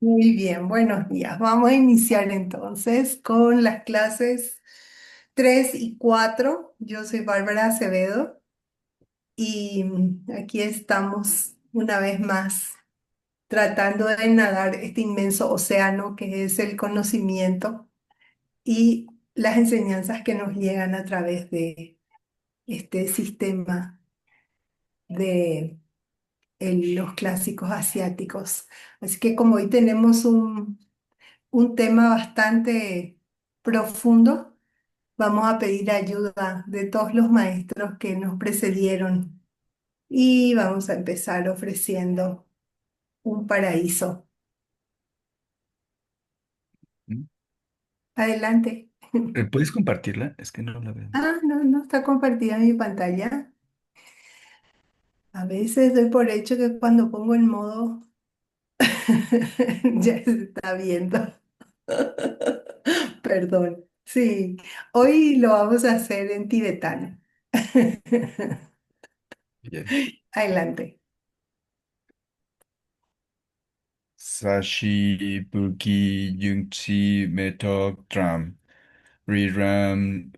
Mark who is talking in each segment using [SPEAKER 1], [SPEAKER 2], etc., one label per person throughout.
[SPEAKER 1] Muy bien, buenos días. Vamos a iniciar entonces con las clases 3 y 4. Yo soy Bárbara Acevedo y aquí estamos una vez más tratando de nadar este inmenso océano que es el conocimiento y las enseñanzas que nos llegan a través de este sistema de los clásicos asiáticos. Así que como hoy tenemos un tema bastante profundo, vamos a pedir ayuda de todos los maestros que nos precedieron y vamos a empezar ofreciendo un paraíso.
[SPEAKER 2] ¿Mm?
[SPEAKER 1] Adelante.
[SPEAKER 2] ¿Puedes compartirla? Es que no la veo.
[SPEAKER 1] Ah, no, no está compartida mi pantalla. A veces doy por hecho que cuando pongo el modo ya se está viendo. Perdón. Sí, hoy lo vamos a hacer en tibetano.
[SPEAKER 2] Bien.
[SPEAKER 1] Adelante.
[SPEAKER 2] Sashi Buki Yungchi Metok Tram Riram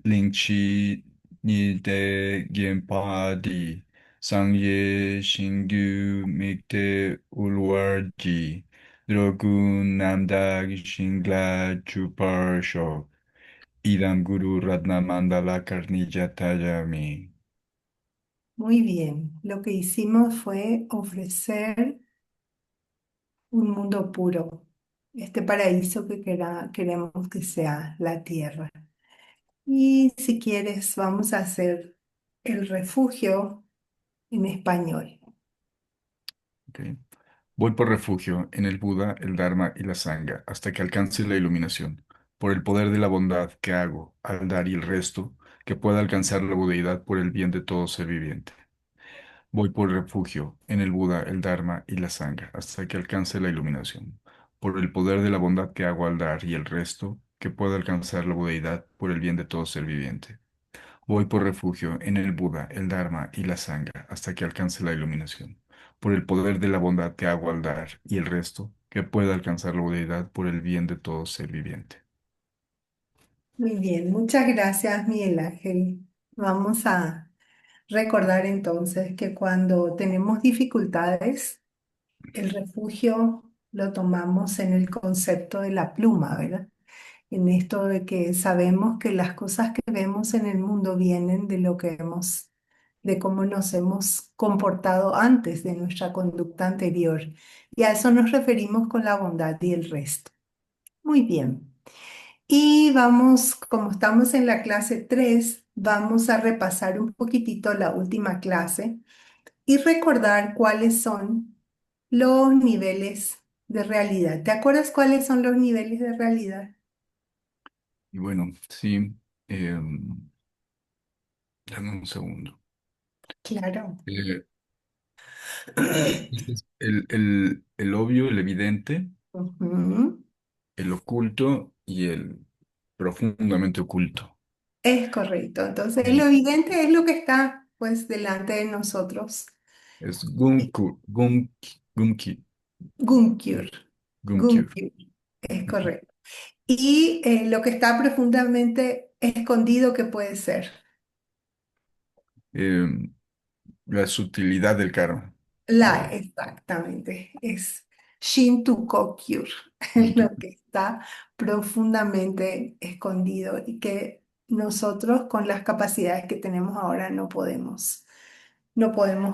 [SPEAKER 2] Lingchi Nide Gyempa Di Sangye Shingu Mikte Ulwarji Drogun Namdag Shingla Chupar Shok Idam Guru Ratna Mandala Karnija Tayami.
[SPEAKER 1] Muy bien. Lo que hicimos fue ofrecer un mundo puro, este paraíso que queremos que sea la tierra. Y si quieres, vamos a hacer el refugio en español.
[SPEAKER 2] Ok. Voy por refugio en el Buda, el Dharma y la Sangha hasta que alcance la iluminación, por el poder de la bondad que hago al dar y el resto, que pueda alcanzar la budeidad por el bien de todo ser viviente. Voy por refugio en el Buda, el Dharma y la Sangha hasta que alcance la iluminación, por el poder de la bondad que hago al dar y el resto, que pueda alcanzar la budeidad por el bien de todo ser viviente. Voy por refugio en el Buda, el Dharma y la Sangha hasta que alcance la iluminación, por el poder de la bondad que hago al dar y el resto, que pueda alcanzar la budeidad por el bien de todo ser viviente.
[SPEAKER 1] Muy bien, muchas gracias, Miguel Ángel. Vamos a recordar entonces que cuando tenemos dificultades, el refugio lo tomamos en el concepto de la pluma, ¿verdad? En esto de que sabemos que las cosas que vemos en el mundo vienen de lo que hemos, de cómo nos hemos comportado antes de nuestra conducta anterior. Y a eso nos referimos con la bondad y el resto. Muy bien. Y vamos, como estamos en la clase 3, vamos a repasar un poquitito la última clase y recordar cuáles son los niveles de realidad. ¿Te acuerdas cuáles son los niveles de realidad?
[SPEAKER 2] Y bueno, sí, dame un segundo.
[SPEAKER 1] Claro.
[SPEAKER 2] Eh, este es el obvio, el evidente,
[SPEAKER 1] Ujú.
[SPEAKER 2] el oculto y el profundamente oculto.
[SPEAKER 1] Es correcto. Entonces, lo
[SPEAKER 2] Y
[SPEAKER 1] evidente es lo que está pues delante de nosotros.
[SPEAKER 2] es Gumki,
[SPEAKER 1] Gunkyur.
[SPEAKER 2] Gumkyur.
[SPEAKER 1] Gunkyur. Es correcto. Y lo que está profundamente escondido, ¿qué puede ser?
[SPEAKER 2] Em, la sutilidad del karma. O
[SPEAKER 1] Exactamente, es Shinto-kokyur,
[SPEAKER 2] Shinto.
[SPEAKER 1] lo que está profundamente escondido y que nosotros con las capacidades que tenemos ahora no podemos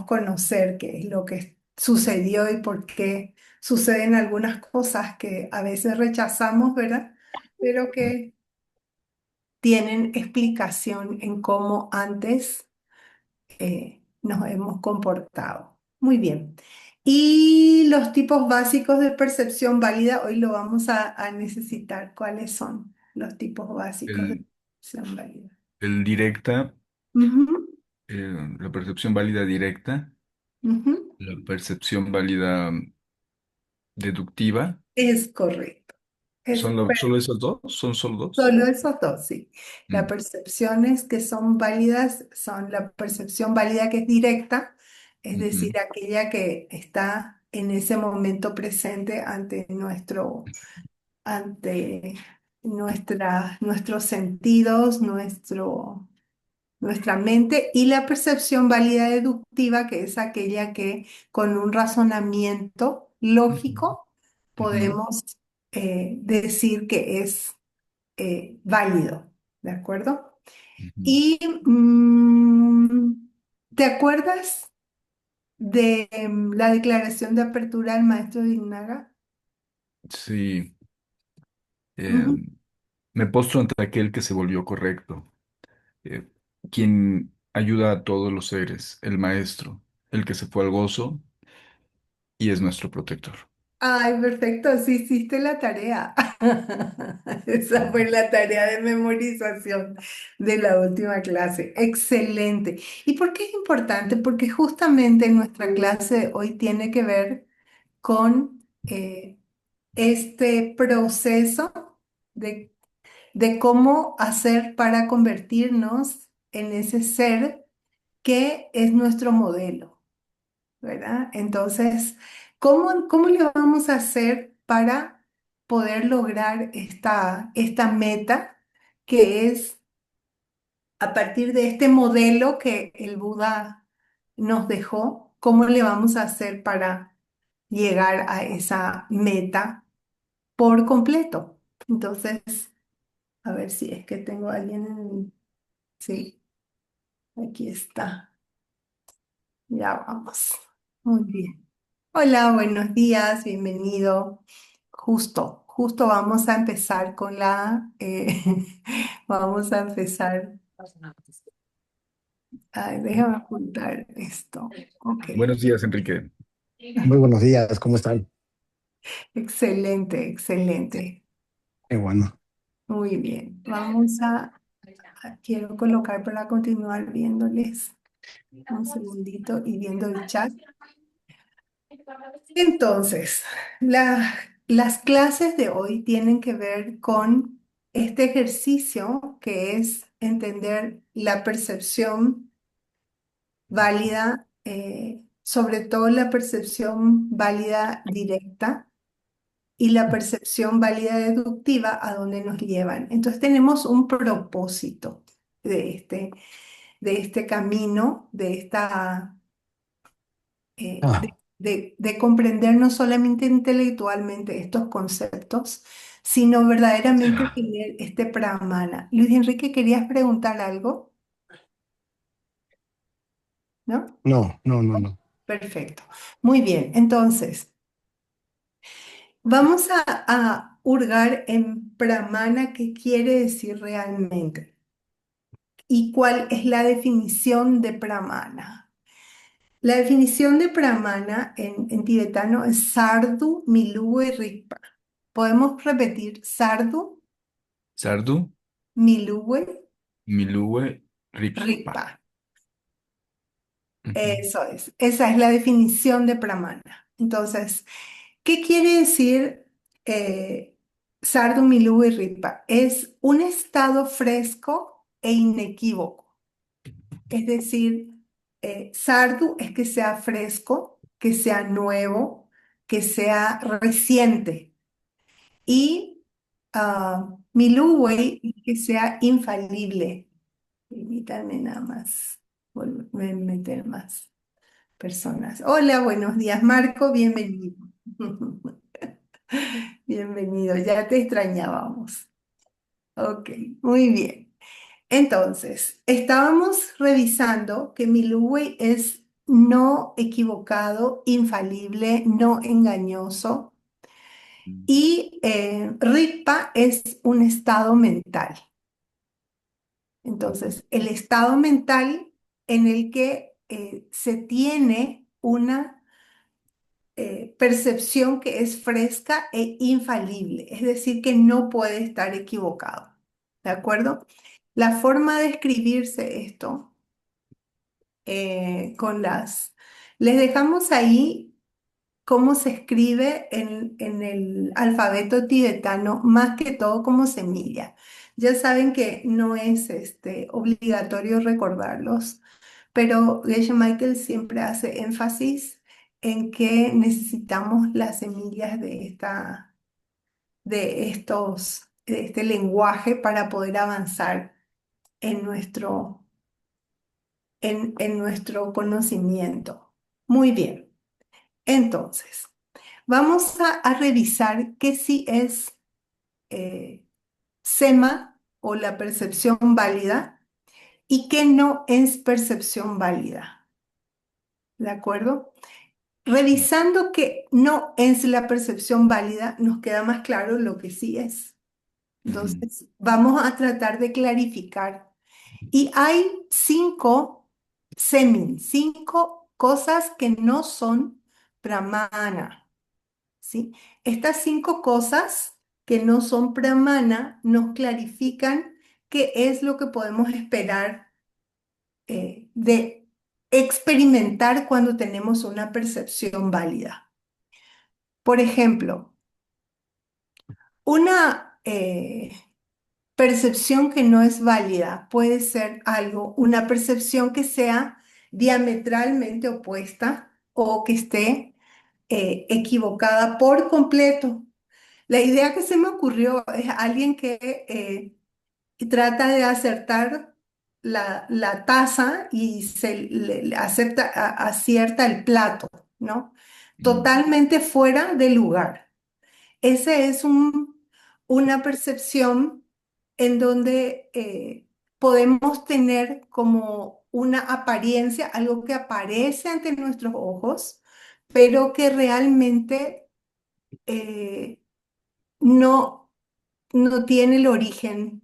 [SPEAKER 1] conocer qué es lo que sucedió y por qué suceden algunas cosas que a veces rechazamos, ¿verdad? Pero que tienen explicación en cómo antes nos hemos comportado. Muy bien. Y los tipos básicos de percepción válida, hoy lo vamos a necesitar. ¿Cuáles son los tipos básicos de
[SPEAKER 2] El,
[SPEAKER 1] percepción válida?
[SPEAKER 2] el directa,
[SPEAKER 1] Ujú,
[SPEAKER 2] la percepción válida directa,
[SPEAKER 1] ujú.
[SPEAKER 2] la percepción válida deductiva.
[SPEAKER 1] Es correcto. Es
[SPEAKER 2] ¿Solo esas dos? ¿Son solo dos?
[SPEAKER 1] solo esos dos, sí. Las
[SPEAKER 2] Mm,
[SPEAKER 1] percepciones que son válidas son la percepción válida que es directa, es
[SPEAKER 2] ujú.
[SPEAKER 1] decir, aquella que está en ese momento presente ante nuestros sentidos, nuestra mente y la percepción válida deductiva, que es aquella que con un razonamiento
[SPEAKER 2] Ujú,
[SPEAKER 1] lógico
[SPEAKER 2] ujú,
[SPEAKER 1] podemos decir que es válido, ¿de acuerdo?
[SPEAKER 2] ujú.
[SPEAKER 1] Y ¿te acuerdas de la declaración de apertura del maestro Dignaga?
[SPEAKER 2] Sí,
[SPEAKER 1] Ujú.
[SPEAKER 2] em, me postro ante aquel que se volvió correcto, eh, quien ayuda a todos los seres, el maestro, el que se fue al gozo y es nuestro protector.
[SPEAKER 1] Ay, perfecto, sí hiciste la tarea. Esa fue
[SPEAKER 2] Ujú.
[SPEAKER 1] la tarea de memorización de la última clase. Excelente. ¿Y por qué es importante? Porque justamente nuestra clase de hoy tiene que ver con este proceso de, de cómo hacer para convertirnos en ese ser que es nuestro modelo. ¿Verdad? Entonces, ¿cómo le vamos a hacer para poder lograr esta meta que es a partir de este modelo que el Buda nos dejó? ¿Cómo le vamos a hacer para llegar a esa meta por completo? Entonces, a ver si es que tengo a alguien en... Sí, aquí está. Ya vamos. Muy bien. Hola, buenos días, bienvenido. Justo vamos a empezar vamos a empezar. Ay, déjame apuntar esto. Ok,
[SPEAKER 2] Buenos días, Enrique.
[SPEAKER 3] Muy buenos días, ¿cómo están?
[SPEAKER 1] excelente, excelente.
[SPEAKER 3] Qué bueno.
[SPEAKER 1] Muy bien. Quiero colocar para continuar viéndoles un segundito y viendo el chat. Entonces, las clases de hoy tienen que ver con este ejercicio que es entender la percepción válida, sobre todo la percepción válida directa y la percepción válida deductiva a donde nos llevan. Entonces tenemos un propósito de este camino,
[SPEAKER 3] Ah,
[SPEAKER 1] de comprender no solamente intelectualmente estos conceptos, sino verdaderamente tener este pramana. Luis Enrique, ¿querías preguntar algo? ¿No?
[SPEAKER 3] no, no, no, no.
[SPEAKER 1] Perfecto. Muy bien. Entonces, vamos a hurgar en pramana, qué quiere decir realmente y cuál es la definición de pramana. La definición de pramana en tibetano es sardu, milue, rigpa. Podemos repetir sardu,
[SPEAKER 2] Sardu,
[SPEAKER 1] milue,
[SPEAKER 2] Milue, Rigpa.
[SPEAKER 1] rigpa.
[SPEAKER 2] Ujú.
[SPEAKER 1] Eso es. Esa es la definición de pramana. Entonces, ¿qué quiere decir sardu, milue, rigpa? Es un estado fresco e inequívoco. Es decir, sardu es que sea fresco, que sea nuevo, que sea reciente. Y Milúway, que sea infalible. Permítanme nada más meter más personas. Hola, buenos días, Marco, bienvenido. Bienvenido, ya te extrañábamos. Ok, muy bien. Entonces, estábamos revisando que Milúway es no equivocado, infalible, no engañoso. Y Rigpa es un estado mental. Entonces, el estado mental en el que se tiene una percepción que es fresca e infalible, es decir, que no puede estar equivocado. ¿De acuerdo? La forma de escribirse esto con Les dejamos ahí cómo se escribe en el alfabeto tibetano, más que todo como semilla. Ya saben que no es obligatorio recordarlos, pero Geshe Michael siempre hace énfasis en que necesitamos las semillas de este lenguaje para poder avanzar en en nuestro conocimiento. Muy bien. Entonces, vamos a revisar qué sí es eh, SEMA o la percepción válida y qué no es percepción válida. ¿De acuerdo? Revisando que no es la percepción válida, nos queda más claro lo que sí es.
[SPEAKER 2] Ujú,
[SPEAKER 1] Entonces, vamos a tratar de clarificar. Y hay cinco cosas que no son pramana, ¿sí? Estas cinco cosas que no son pramana nos clarifican qué es lo que podemos esperar de experimentar cuando tenemos una percepción válida. Por ejemplo, una percepción que no es válida puede ser una percepción que sea diametralmente opuesta o que esté equivocada por completo. La idea que se me ocurrió es alguien que trata de acertar la taza y acierta el plato, ¿no?
[SPEAKER 2] ujú.
[SPEAKER 1] Totalmente fuera de lugar. Ese es una percepción en donde podemos tener como una apariencia, algo que aparece ante nuestros ojos, pero que realmente eh, no, no tiene el origen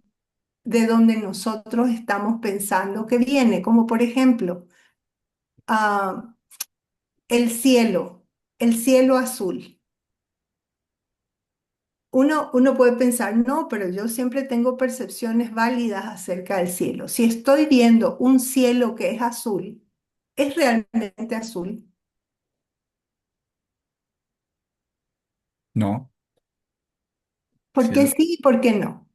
[SPEAKER 1] de donde nosotros estamos pensando que viene, como por ejemplo, ah, el el cielo azul. Uno puede pensar, no, pero yo siempre tengo percepciones válidas acerca del cielo. Si estoy viendo un cielo que es azul, ¿es realmente azul?
[SPEAKER 2] No,
[SPEAKER 1] ¿Por qué
[SPEAKER 2] cielo,
[SPEAKER 1] sí y por qué no?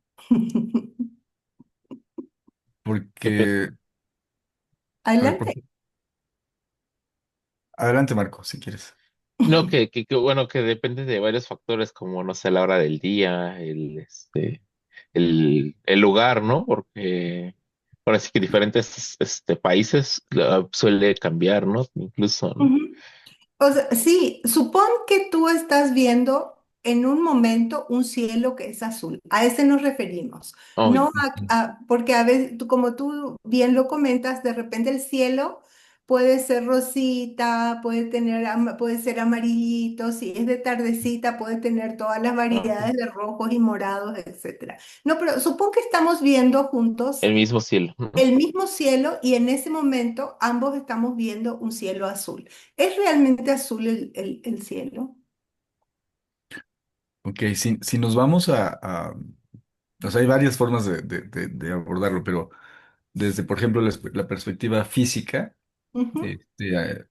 [SPEAKER 4] Dep-
[SPEAKER 2] porque, a ver,
[SPEAKER 1] Adelante.
[SPEAKER 2] adelante Marco, si quieres.
[SPEAKER 4] no, bueno, que depende de varios factores, como, no sé, la hora del día, el lugar, ¿no? Porque ahora sí que diferentes, países suele cambiar, ¿no? Incluso, ¿no?
[SPEAKER 1] Ujú. O sea, sí, supón que tú estás viendo en un momento un cielo que es azul. A ese nos referimos.
[SPEAKER 4] Oh,
[SPEAKER 1] No porque a veces, como tú bien lo comentas, de repente el cielo puede ser rosita, puede ser amarillito, si es de tardecita puede tener todas las
[SPEAKER 4] ok.
[SPEAKER 1] variedades de rojos y morados, etcétera. No, pero supón que estamos viendo juntos
[SPEAKER 4] El mismo cielo, ¿no?
[SPEAKER 1] el mismo cielo y en ese momento ambos estamos viendo un cielo azul. ¿Es realmente azul el cielo?
[SPEAKER 2] Ok, si nos vamos o sea, hay varias formas de abordarlo, pero desde, por ejemplo, la perspectiva física,
[SPEAKER 1] Ujú,
[SPEAKER 2] este,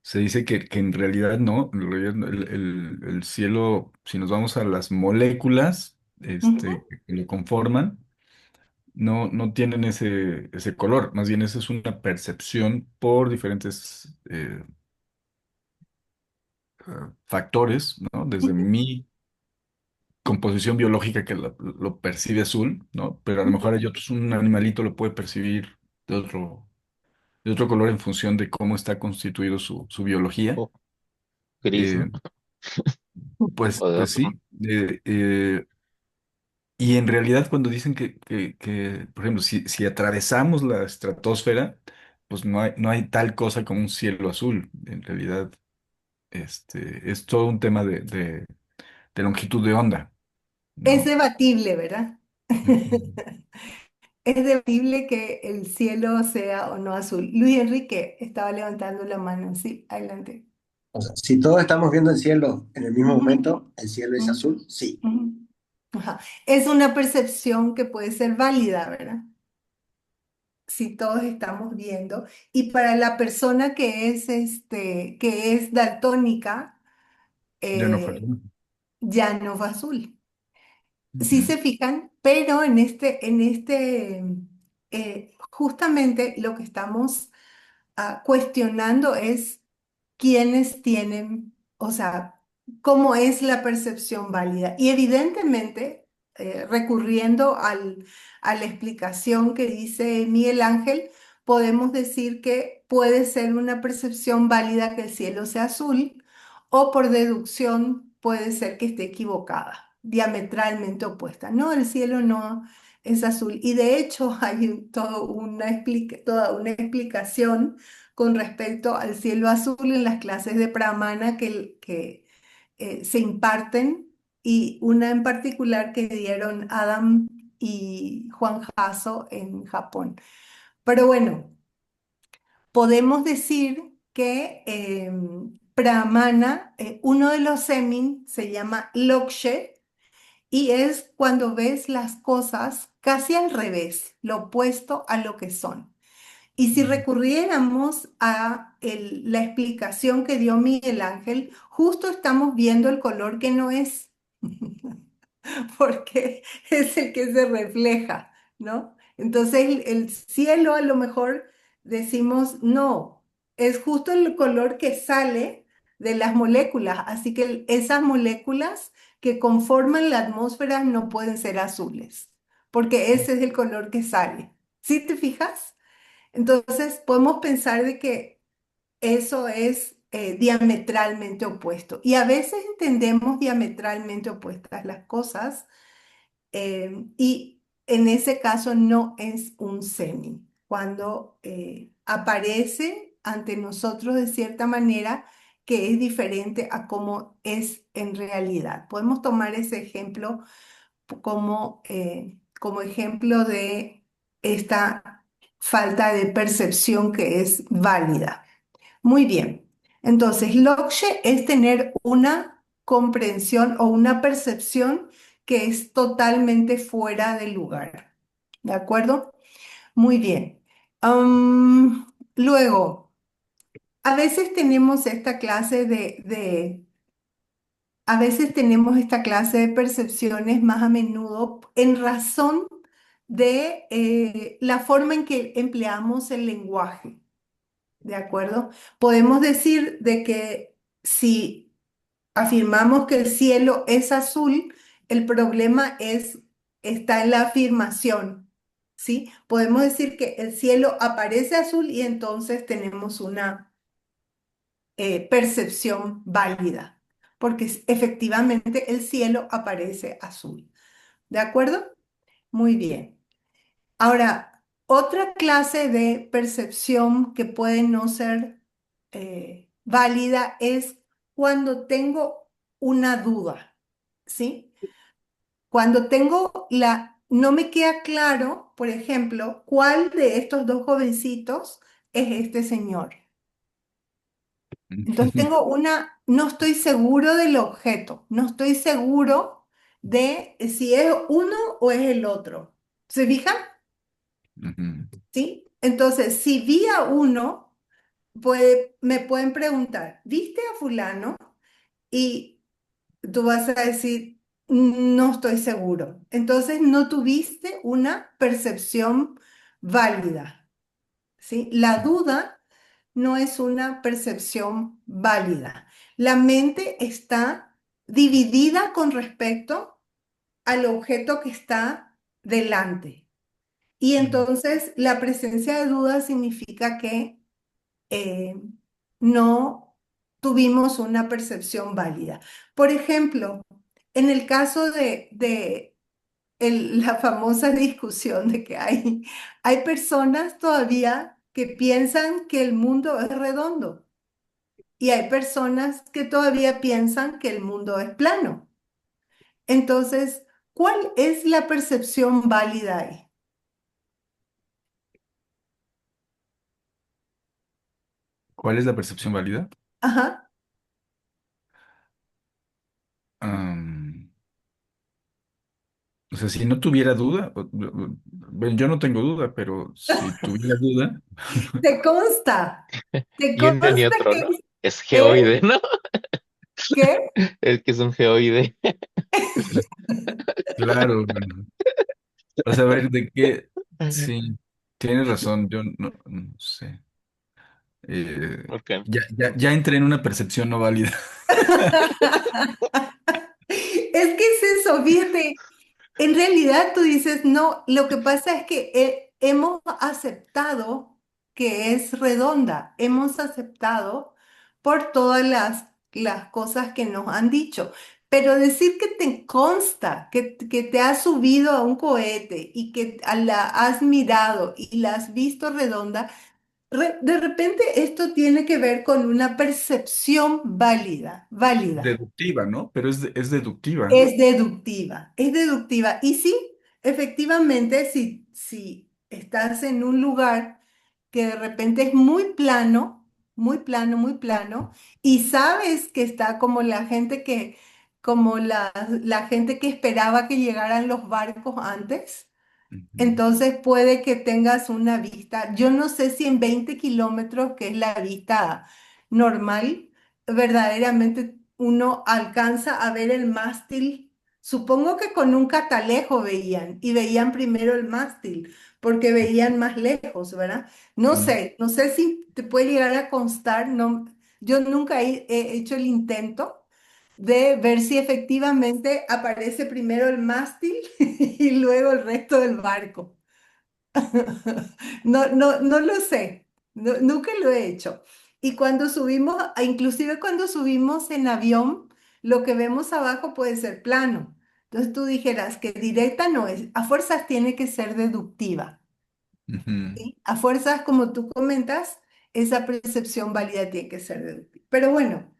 [SPEAKER 2] se dice que en realidad no, el cielo, si nos vamos a las moléculas,
[SPEAKER 1] ujú.
[SPEAKER 2] que lo conforman, no tienen ese color, más bien esa es una percepción por diferentes factores, ¿no? Desde mi composición biológica que lo percibe azul, ¿no? Pero a lo mejor hay otros, un animalito lo puede percibir de otro color en función de cómo está constituido su biología.
[SPEAKER 4] Oh, gris,
[SPEAKER 2] Eh,
[SPEAKER 4] ¿no?
[SPEAKER 2] pues,
[SPEAKER 4] O de
[SPEAKER 2] pues
[SPEAKER 4] otro.
[SPEAKER 2] sí. Y en realidad cuando dicen por ejemplo, si atravesamos la estratosfera, pues no hay tal cosa como un cielo azul. En realidad, es todo un tema de longitud de onda,
[SPEAKER 1] Es
[SPEAKER 2] ¿no?
[SPEAKER 1] debatible, ¿verdad?
[SPEAKER 2] Ujú.
[SPEAKER 1] Es debatible que el cielo sea o no azul. Luis Enrique estaba levantando la mano, sí, adelante.
[SPEAKER 3] O sea, si todos estamos viendo el cielo en el mismo
[SPEAKER 1] Ujú,
[SPEAKER 3] momento, ¿el cielo es
[SPEAKER 1] ujú,
[SPEAKER 3] azul? Sí.
[SPEAKER 1] ujú. Ajá. Es una percepción que puede ser válida, ¿verdad? Si todos estamos viendo. Y para la persona que es daltónica,
[SPEAKER 2] Ya no fue.
[SPEAKER 1] eh, ya no va azul. Si
[SPEAKER 2] Ujú.
[SPEAKER 1] se fijan, pero justamente lo que estamos cuestionando es quiénes tienen, o sea, cómo es la percepción válida. Y evidentemente, recurriendo a la explicación que dice Miguel Ángel, podemos decir que puede ser una percepción válida que el cielo sea azul o por deducción puede ser que esté equivocada, diametralmente opuesta. No, el cielo no es azul. Y de hecho hay toda una explicación con respecto al cielo azul en las clases de Pramana que se imparten y una en particular que dieron Adam y Juan Jasso en Japón. Pero bueno, podemos decir que Pramana, uno de los semin se llama Lokshe y es cuando ves las cosas casi al revés, lo opuesto a lo que son. Y si
[SPEAKER 2] Mm.
[SPEAKER 1] recurriéramos a la explicación que dio Miguel Ángel, justo estamos viendo el color que no es, porque es el que se refleja, ¿no? Entonces el cielo a lo mejor decimos, no, es justo el color que sale de las moléculas, así que esas moléculas que conforman la atmósfera no pueden ser azules, porque ese es el color que sale. ¿Sí te fijas? Entonces, podemos pensar de que eso es diametralmente opuesto. Y a veces entendemos diametralmente opuestas las cosas y en ese caso no es un semi. Cuando aparece ante nosotros de cierta manera que es diferente a cómo es en realidad. Podemos tomar ese ejemplo como ejemplo de esta falta de percepción que es válida. Muy bien. Entonces, Lokshe es tener una comprensión o una percepción que es totalmente fuera de lugar. ¿De acuerdo? Muy bien. Luego, a veces tenemos esta clase a veces tenemos esta clase de percepciones más a menudo en razón de la forma en que empleamos el lenguaje, ¿de acuerdo? Podemos decir de que si afirmamos que el cielo es azul, el problema está en la afirmación, ¿sí? Podemos decir que el cielo aparece azul y entonces tenemos una percepción válida, porque efectivamente el cielo aparece azul. ¿De acuerdo? Muy bien. Ahora, otra clase de percepción que puede no ser válida es cuando tengo una duda, ¿sí? Cuando no me queda claro, por ejemplo, cuál de estos dos jovencitos es este señor. Entonces tengo no estoy seguro del objeto, no estoy seguro de si es uno o es el otro. ¿Se fijan?
[SPEAKER 2] Ujú.
[SPEAKER 1] ¿Sí? Entonces, si vi a uno, me pueden preguntar, ¿viste a fulano? Y tú vas a decir, no estoy seguro. Entonces, no tuviste una percepción válida, ¿sí? La duda no es una percepción válida. La mente está dividida con respecto al objeto que está delante. Y entonces la presencia de duda significa que eh, no tuvimos una percepción válida. Por ejemplo, en el caso de la famosa discusión de que hay personas todavía que piensan que el mundo es redondo. Y hay personas que todavía piensan que el mundo es plano. Entonces, ¿cuál es la percepción válida ahí?
[SPEAKER 2] ¿Cuál es la percepción válida?
[SPEAKER 1] Ajá.
[SPEAKER 2] Am, o sea, si no tuviera duda, bueno, yo no tengo duda, pero si tuviera duda,
[SPEAKER 1] Te consta, te
[SPEAKER 4] Y un ni
[SPEAKER 1] consta
[SPEAKER 4] otro,
[SPEAKER 1] que
[SPEAKER 4] ¿no? Es
[SPEAKER 1] ¿eh?
[SPEAKER 4] geoide, ¿no?
[SPEAKER 1] ¿Qué?
[SPEAKER 4] Es que es un geoide.
[SPEAKER 2] claro, bueno, vas a ver de qué, sí, tienes razón, yo no sé.
[SPEAKER 4] porque
[SPEAKER 2] ya entré en una percepción no válida.
[SPEAKER 1] Es que es eso, fíjate. En realidad tú dices, no, lo que pasa es que hemos aceptado que es redonda, hemos aceptado por todas las cosas que nos han dicho, pero decir que te consta, que te has subido a un cohete y que la has mirado y la has visto redonda, de repente esto tiene que ver con una percepción válida, válida.
[SPEAKER 2] Deductiva, ¿no? Pero es deductiva.
[SPEAKER 1] Es deductiva, es deductiva. Y sí, efectivamente, si estás en un lugar que de repente es muy plano, muy plano, muy plano, y sabes que está como como la gente que esperaba que llegaran los barcos antes,
[SPEAKER 2] Ujú,
[SPEAKER 1] entonces puede que tengas una vista, yo no sé si en 20 kilómetros, que es la vista normal, verdaderamente uno alcanza a ver el mástil. Supongo que con un catalejo veían y veían primero el mástil porque veían más lejos, ¿verdad?
[SPEAKER 2] ujú,
[SPEAKER 1] No sé si te puede llegar a constar, no, yo nunca he hecho el intento de ver si efectivamente aparece primero el mástil y luego el resto del barco. No lo sé, nunca lo he hecho. Y cuando subimos, inclusive cuando subimos en avión, lo que vemos abajo puede ser plano. Entonces tú dijeras que directa no es, a fuerzas tiene que ser deductiva.
[SPEAKER 2] ujú,
[SPEAKER 1] ¿Sí? A fuerzas, como tú comentas, esa percepción válida tiene que ser deductible. Pero bueno,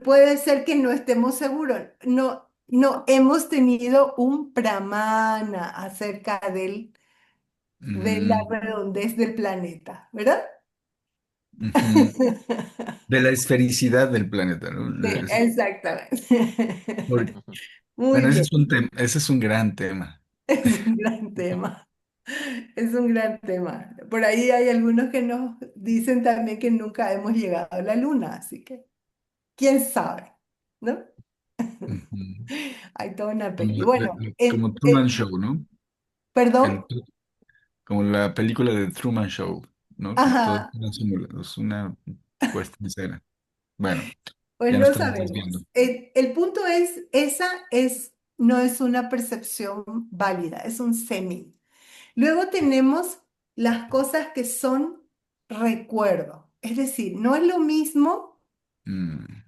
[SPEAKER 1] puede ser que no estemos seguros. No hemos tenido un pramana acerca de la
[SPEAKER 2] ujú,
[SPEAKER 1] redondez del planeta, ¿verdad?
[SPEAKER 2] ujú. De la esfericidad del planeta, ¿no?
[SPEAKER 1] Sí, exactamente.
[SPEAKER 2] Por-
[SPEAKER 4] ujú,
[SPEAKER 1] Muy
[SPEAKER 2] bueno,
[SPEAKER 1] bien,
[SPEAKER 2] ese es un gran tema.
[SPEAKER 1] es un gran tema. Es un gran tema. Por ahí hay algunos que nos dicen también que nunca hemos llegado a la luna, así que quién sabe, ¿no?
[SPEAKER 2] Ujú.
[SPEAKER 1] Hay toda una
[SPEAKER 2] Como,
[SPEAKER 1] peli. Bueno,
[SPEAKER 2] como Truman Show, ¿no?
[SPEAKER 1] perdón.
[SPEAKER 2] El, como la película de Truman Show, ¿no? Que todo
[SPEAKER 1] Ajá,
[SPEAKER 2] es una puesta en escena. Bueno,
[SPEAKER 1] pues
[SPEAKER 2] ya no
[SPEAKER 1] no
[SPEAKER 2] estamos desviando.
[SPEAKER 1] sabemos. El punto es, no es una percepción válida, es un semi. Luego tenemos las cosas que son recuerdo. Es decir, no es lo mismo
[SPEAKER 2] Mm,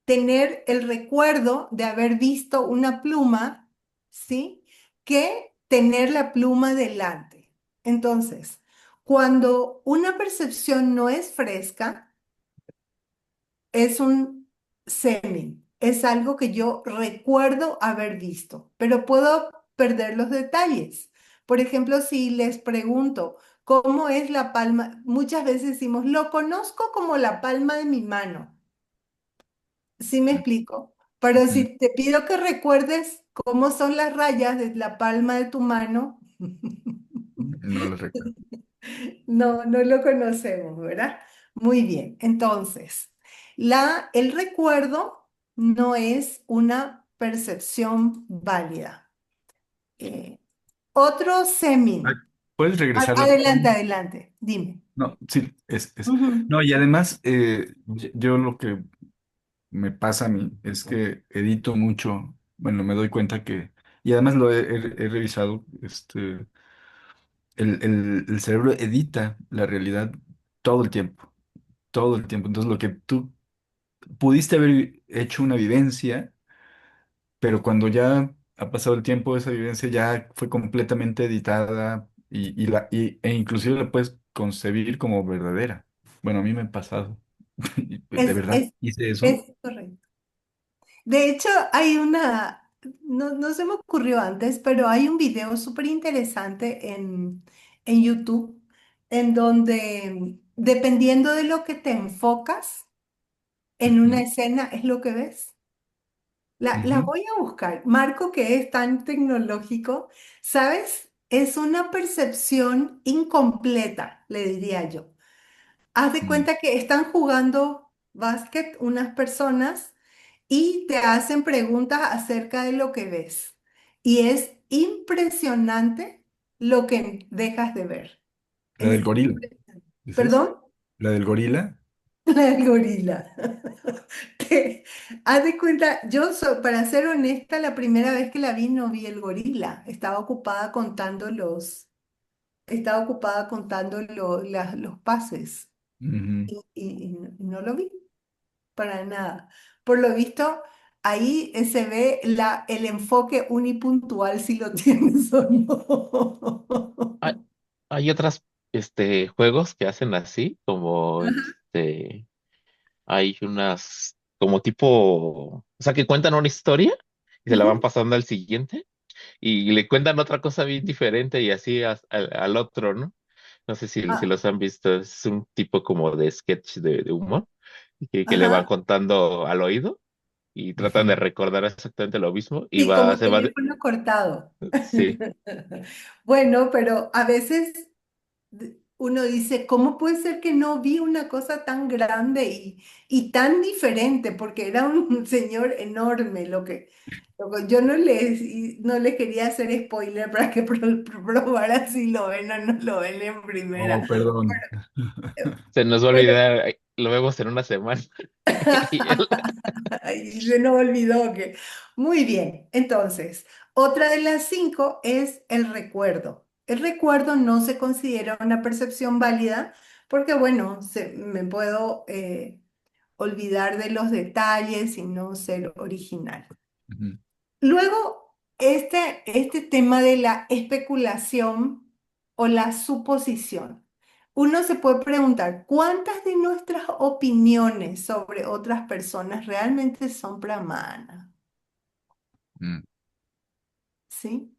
[SPEAKER 1] tener el recuerdo de haber visto una pluma, ¿sí? Que tener la pluma delante. Entonces, cuando una percepción no es fresca, es un semi, es algo que yo recuerdo haber visto, pero puedo perder los detalles. Por ejemplo, si les pregunto, ¿cómo es la palma? Muchas veces decimos, lo conozco como la palma de mi mano. ¿Sí me explico? Pero
[SPEAKER 2] ujú.
[SPEAKER 1] si te pido que recuerdes cómo son las rayas de la palma de tu mano,
[SPEAKER 2] No lo recuerdo.
[SPEAKER 1] no lo conocemos, ¿verdad? Muy bien. Entonces, el recuerdo no es una percepción válida. Eh, otro
[SPEAKER 2] Ay,
[SPEAKER 1] semin.
[SPEAKER 2] ¿puedes regresar la
[SPEAKER 1] Adelante,
[SPEAKER 2] pregunta?
[SPEAKER 1] adelante. Dime.
[SPEAKER 2] No, sí, es.
[SPEAKER 1] Ujú.
[SPEAKER 2] No, y además, yo lo que me pasa a mí es que edito mucho. Bueno, me doy cuenta que, y además he revisado, el cerebro edita la realidad todo el tiempo, todo el tiempo. Entonces, lo que tú pudiste haber hecho una vivencia, pero cuando ya ha pasado el tiempo, esa vivencia ya fue completamente editada e inclusive la puedes concebir como verdadera. Bueno, a mí me ha pasado. ¿De
[SPEAKER 1] Es,
[SPEAKER 2] verdad
[SPEAKER 1] es,
[SPEAKER 2] hice eso?
[SPEAKER 1] es correcto. De hecho, no se me ocurrió antes, pero hay un video súper interesante en YouTube en donde, dependiendo de lo que te enfocas en una
[SPEAKER 2] Ujú,
[SPEAKER 1] escena, es lo que ves. La
[SPEAKER 2] ujú,
[SPEAKER 1] voy a buscar. Marco, que es tan tecnológico, ¿sabes? Es una percepción incompleta, le diría yo. Haz de
[SPEAKER 2] mm.
[SPEAKER 1] cuenta que están jugando básquet unas personas y te hacen preguntas acerca de lo que ves. Y es impresionante lo que dejas de ver.
[SPEAKER 2] La del
[SPEAKER 1] Es
[SPEAKER 2] gorila,
[SPEAKER 1] impresionante.
[SPEAKER 2] ¿dices?
[SPEAKER 1] ¿Perdón?
[SPEAKER 2] La del gorila.
[SPEAKER 1] La del gorila. Te- Haz de cuenta, para ser honesta, la primera vez que la vi no vi el gorila. Estaba ocupada contando los pases
[SPEAKER 2] Ujú.
[SPEAKER 1] y no lo vi para nada. Por lo visto, ahí se ve el enfoque unipuntual si lo tienes o no.
[SPEAKER 4] Hay, hay otras juegos que hacen así, como hay unas como tipo, o sea, que cuentan una historia y se la van
[SPEAKER 1] Ujú.
[SPEAKER 4] pasando al siguiente y le cuentan otra cosa bien diferente y así al otro, ¿no? No sé si
[SPEAKER 1] Ah,
[SPEAKER 4] los han visto, es un tipo como de sketch de humor que le van
[SPEAKER 1] ajá.
[SPEAKER 4] contando al oído y tratan de
[SPEAKER 2] Ujú.
[SPEAKER 4] recordar exactamente lo mismo y
[SPEAKER 1] Sí, como
[SPEAKER 4] se va,
[SPEAKER 1] teléfono cortado.
[SPEAKER 4] sí,
[SPEAKER 1] Bueno, pero a veces uno dice, ¿cómo puede ser que no vi una cosa tan grande y tan diferente? Porque era un señor enorme, yo no le quería hacer spoiler para que probara si lo ven o no lo ven en
[SPEAKER 2] Oh,
[SPEAKER 1] primera.
[SPEAKER 2] perdón.
[SPEAKER 4] se nos va a
[SPEAKER 1] Pero
[SPEAKER 4] olvidar, ay, lo vemos en una semana. Y él,
[SPEAKER 1] ay, se nos olvidó que. Muy bien, entonces, otra de las cinco es el recuerdo. El recuerdo no se considera una percepción válida porque, bueno, me puedo olvidar de los detalles y no ser original.
[SPEAKER 2] Ujú.
[SPEAKER 1] Luego, este tema de la especulación o la suposición. Uno se puede preguntar, ¿cuántas de nuestras opiniones sobre otras personas realmente son pramanas?
[SPEAKER 2] Mm.
[SPEAKER 1] ¿Sí?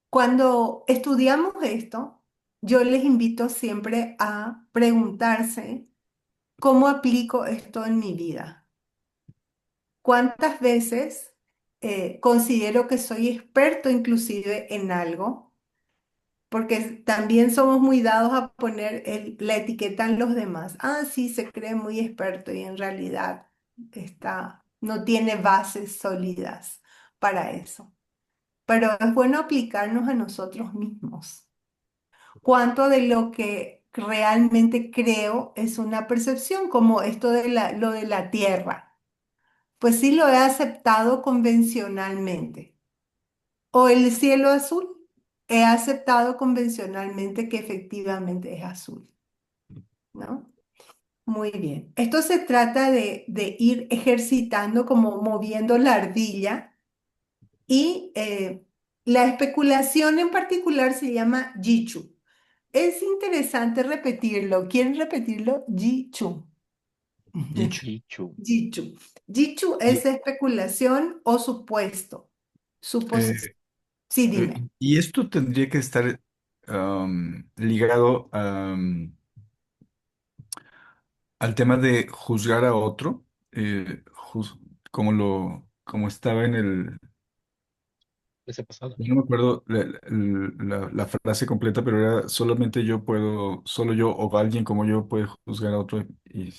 [SPEAKER 1] Cuando estudiamos esto, yo les invito siempre a preguntarse, ¿cómo aplico esto en mi vida? ¿Cuántas veces considero que soy experto inclusive en algo? Porque también somos muy dados a poner la etiqueta en los demás. Ah, sí, se cree muy experto y en realidad no tiene bases sólidas para eso. Pero es bueno aplicarnos a nosotros mismos. ¿Cuánto de lo que realmente creo es una percepción, como esto de lo de la tierra? Pues sí lo he aceptado convencionalmente. O el cielo azul. He aceptado convencionalmente que efectivamente es azul, ¿no? Muy bien. Esto se trata de ir ejercitando, como moviendo la ardilla y la especulación en particular se llama Jichu. Es interesante repetirlo. ¿Quieren repetirlo? Jichu.
[SPEAKER 2] Dicho.
[SPEAKER 4] Chichu.
[SPEAKER 1] Jichu. Jichu
[SPEAKER 2] Y,
[SPEAKER 1] es especulación o supuesto. Suposición.
[SPEAKER 2] eh,
[SPEAKER 1] Sí, dime.
[SPEAKER 2] y esto tendría que estar ligado al tema de juzgar a otro, como estaba en el,
[SPEAKER 4] Ese pasado.
[SPEAKER 2] no me acuerdo la frase completa, pero era solo yo o alguien como yo puede juzgar a otro y-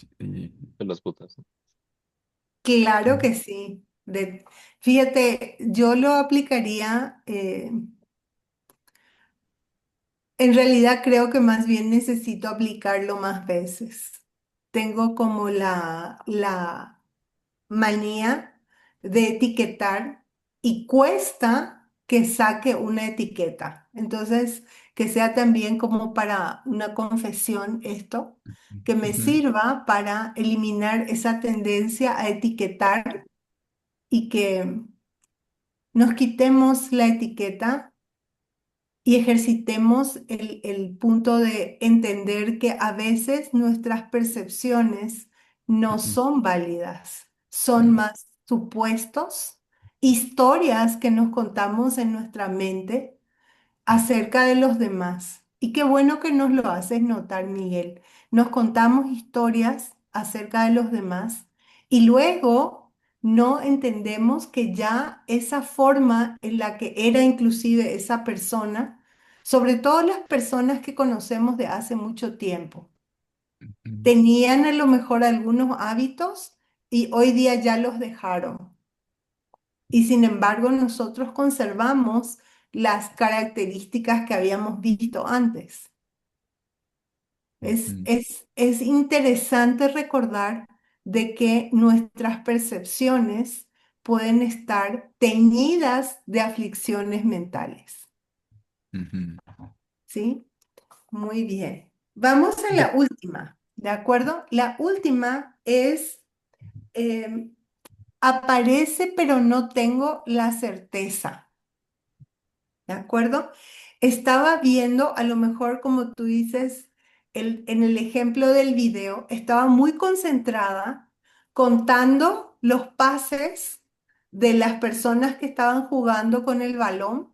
[SPEAKER 4] De los putas, ¿no?
[SPEAKER 1] Claro que sí. Fíjate, yo lo aplicaría, en realidad creo que más bien necesito aplicarlo más veces. Tengo como la manía de etiquetar y cuesta que saque una etiqueta. Entonces, que sea también como para una confesión esto, que me
[SPEAKER 2] Ujú,
[SPEAKER 1] sirva para eliminar esa tendencia a etiquetar y que nos quitemos la etiqueta y ejercitemos el punto de entender que a veces nuestras percepciones no
[SPEAKER 2] ujú,
[SPEAKER 1] son válidas, son
[SPEAKER 2] mm,
[SPEAKER 1] más supuestos, historias que nos contamos en nuestra mente acerca de los demás. Y qué bueno que nos lo haces notar, Miguel. Nos contamos historias acerca de los demás y luego no entendemos que ya esa forma en la que era inclusive esa persona, sobre todo las personas que conocemos de hace mucho tiempo,
[SPEAKER 2] ujú,
[SPEAKER 1] tenían a lo mejor algunos hábitos y hoy día ya los dejaron. Y sin embargo, nosotros conservamos las características que habíamos visto antes.
[SPEAKER 2] Ujú,
[SPEAKER 1] Es interesante recordar de que nuestras percepciones pueden estar teñidas de aflicciones mentales,
[SPEAKER 2] ujú.
[SPEAKER 1] ¿sí? Muy bien. Vamos a la última, ¿de acuerdo? La última es, em, aparece pero no tengo la certeza. ¿De acuerdo? Estaba viendo, a lo mejor como tú dices, en el ejemplo del video, estaba muy concentrada contando los pases de las personas que estaban jugando con el balón,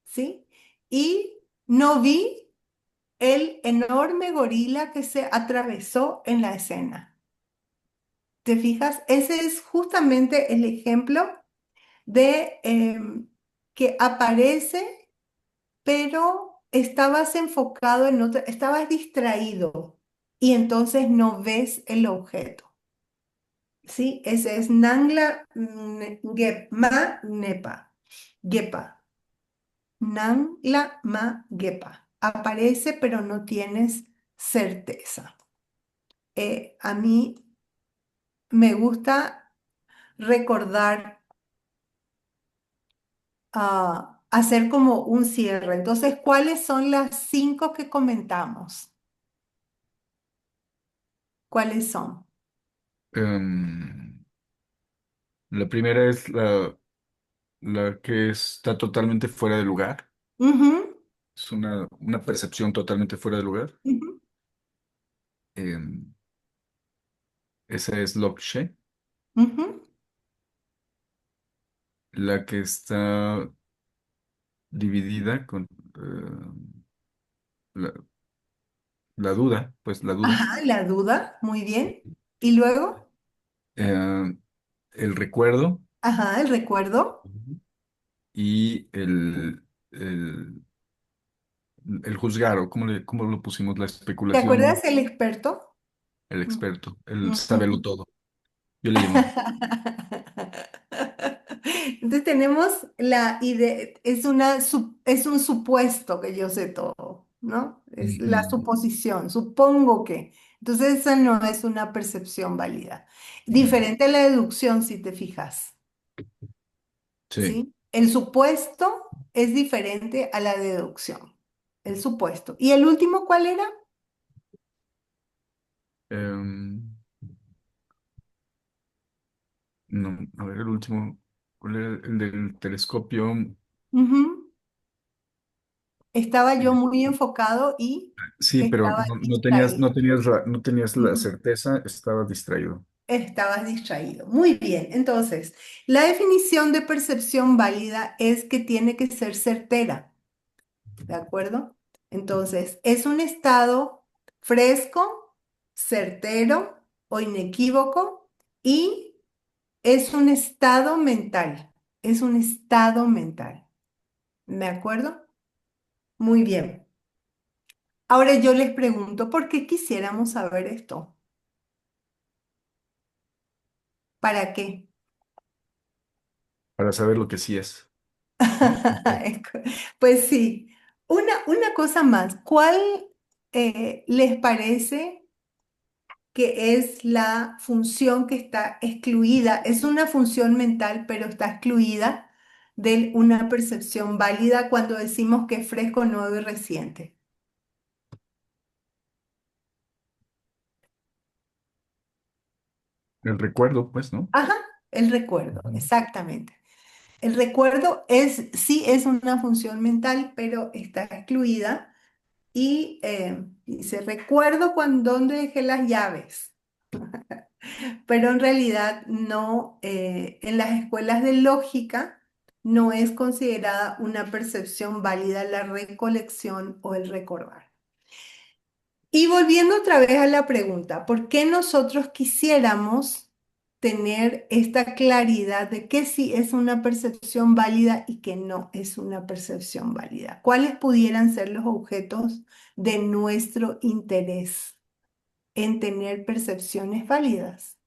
[SPEAKER 1] ¿sí? Y no vi el enorme gorila que se atravesó en la escena. ¿Te fijas? Ese es justamente el ejemplo de que aparece pero estabas enfocado en otra, estabas distraído y entonces no ves el objeto. ¿Sí? Ese es Nangla Ma Nepa. Gepa. Nangla Ma Gepa. Aparece pero no tienes certeza. A mí me gusta recordar, hacer como un cierre. Entonces, ¿cuáles son las 5 que comentamos? ¿Cuáles son?
[SPEAKER 2] Em, la primera es la que está totalmente fuera de lugar.
[SPEAKER 1] Ujú,
[SPEAKER 2] Es una percepción totalmente fuera de lugar.
[SPEAKER 1] ujú.
[SPEAKER 2] Em, Esa es Lokshe.
[SPEAKER 1] Ujú.
[SPEAKER 2] La que está dividida con la, la duda, pues la duda.
[SPEAKER 1] Ajá, la duda, muy bien. Y luego,
[SPEAKER 2] Eh, el recuerdo
[SPEAKER 1] ajá, el recuerdo.
[SPEAKER 2] Ujú. Y el juzgar, o cómo lo pusimos, la
[SPEAKER 1] ¿Te
[SPEAKER 2] especulación,
[SPEAKER 1] acuerdas el experto?
[SPEAKER 2] el
[SPEAKER 1] Mm,
[SPEAKER 2] experto, el
[SPEAKER 1] ujú.
[SPEAKER 2] sábelo todo. Yo le llamo.
[SPEAKER 1] Entonces tenemos la idea, es un supuesto que yo sé todo, ¿no? Es la
[SPEAKER 2] Ujú,
[SPEAKER 1] suposición, supongo que. Entonces esa no es una percepción válida.
[SPEAKER 2] ujú.
[SPEAKER 1] Diferente a la deducción, si te fijas.
[SPEAKER 2] Sí.
[SPEAKER 1] ¿Sí? El supuesto es diferente a la deducción. El supuesto. ¿Y el último cuál era?
[SPEAKER 2] Em, no, a ver, el último, ¿cuál era el del telescopio?
[SPEAKER 1] Ujú. Estaba yo muy enfocado y
[SPEAKER 2] Sí, pero
[SPEAKER 1] estaba
[SPEAKER 2] no tenías,
[SPEAKER 1] distraído.
[SPEAKER 2] no tenías la
[SPEAKER 1] Ujú.
[SPEAKER 2] certeza, estabas distraído.
[SPEAKER 1] Estabas distraído. Muy bien. Entonces, la definición de percepción válida es que tiene que ser certera. ¿De acuerdo? Entonces, es un estado fresco, certero o inequívoco y es un estado mental, es un estado mental. ¿De acuerdo? Muy bien. Ahora yo les pregunto, ¿por qué quisiéramos saber esto? ¿Para qué?
[SPEAKER 2] Para saber lo que sí es, ¿no?
[SPEAKER 1] Pues sí. Una cosa más, ¿cuál les parece que es la función que está excluida? Es una función mental, pero está excluida de una percepción válida cuando decimos que es fresco, nuevo y reciente.
[SPEAKER 2] El recuerdo, pues, ¿no?
[SPEAKER 1] Ajá, el recuerdo,
[SPEAKER 2] Ujú.
[SPEAKER 1] exactamente. El recuerdo sí es una función mental, pero está excluida y dice, recuerdo dónde dejé las llaves, pero en realidad no, en las escuelas de lógica no es considerada una percepción válida la recolección o el recordar. Y volviendo otra vez a la pregunta, ¿por qué nosotros quisiéramos tener esta claridad de que sí es una percepción válida y que no es una percepción válida? ¿Cuáles pudieran ser los objetos de nuestro interés en tener percepciones válidas?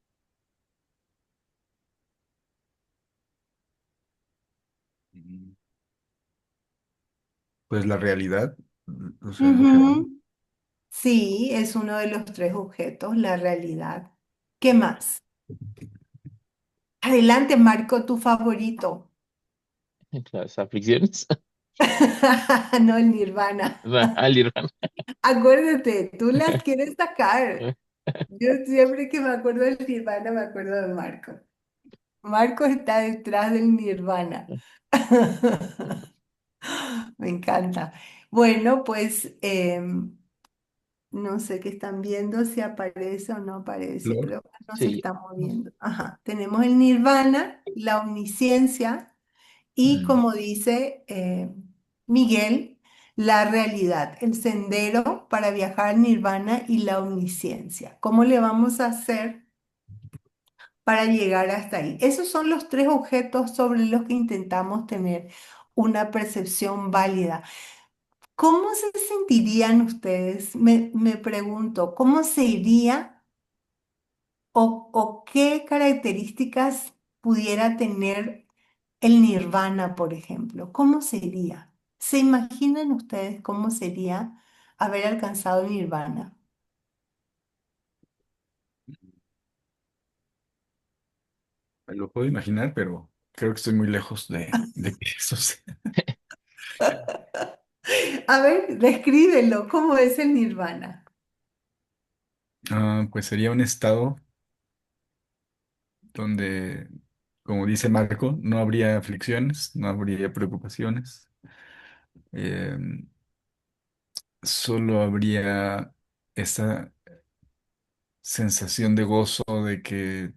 [SPEAKER 2] Pues la realidad, o sea, en general.
[SPEAKER 1] Ujú. Sí, es uno de los tres objetos, la realidad. ¿Qué más? Adelante, Marco, tu favorito.
[SPEAKER 4] Las aflicciones.
[SPEAKER 1] No, el Nirvana.
[SPEAKER 4] Al Irán.
[SPEAKER 1] Acuérdate, tú las quieres sacar. Yo siempre que me acuerdo del Nirvana, me acuerdo de Marco. Marco está detrás del Nirvana. Me encanta. Bueno, pues no sé qué están viendo, si aparece o no aparece.
[SPEAKER 2] Flor.
[SPEAKER 1] Creo que no se
[SPEAKER 4] Sí.
[SPEAKER 1] está moviendo. Ajá. Tenemos el Nirvana, la omnisciencia y
[SPEAKER 2] Mm.
[SPEAKER 1] como dice Miguel, la realidad, el sendero para viajar al Nirvana y la omnisciencia. ¿Cómo le vamos a hacer para llegar hasta ahí? Esos son los tres objetos sobre los que intentamos tener una percepción válida. ¿Cómo se sentirían ustedes? Me pregunto, ¿cómo se iría o qué características pudiera tener el nirvana, por ejemplo? ¿Cómo sería? ¿Se imaginan ustedes cómo sería haber alcanzado el nirvana?
[SPEAKER 2] Me lo puedo imaginar, pero creo que estoy muy lejos de que eso sea.
[SPEAKER 1] A ver, descríbelo, ¿cómo es el nirvana?
[SPEAKER 2] Pues sería un estado donde, como dice Marco, no habría aflicciones, no habría preocupaciones, eh, solo habría esa sensación de gozo de que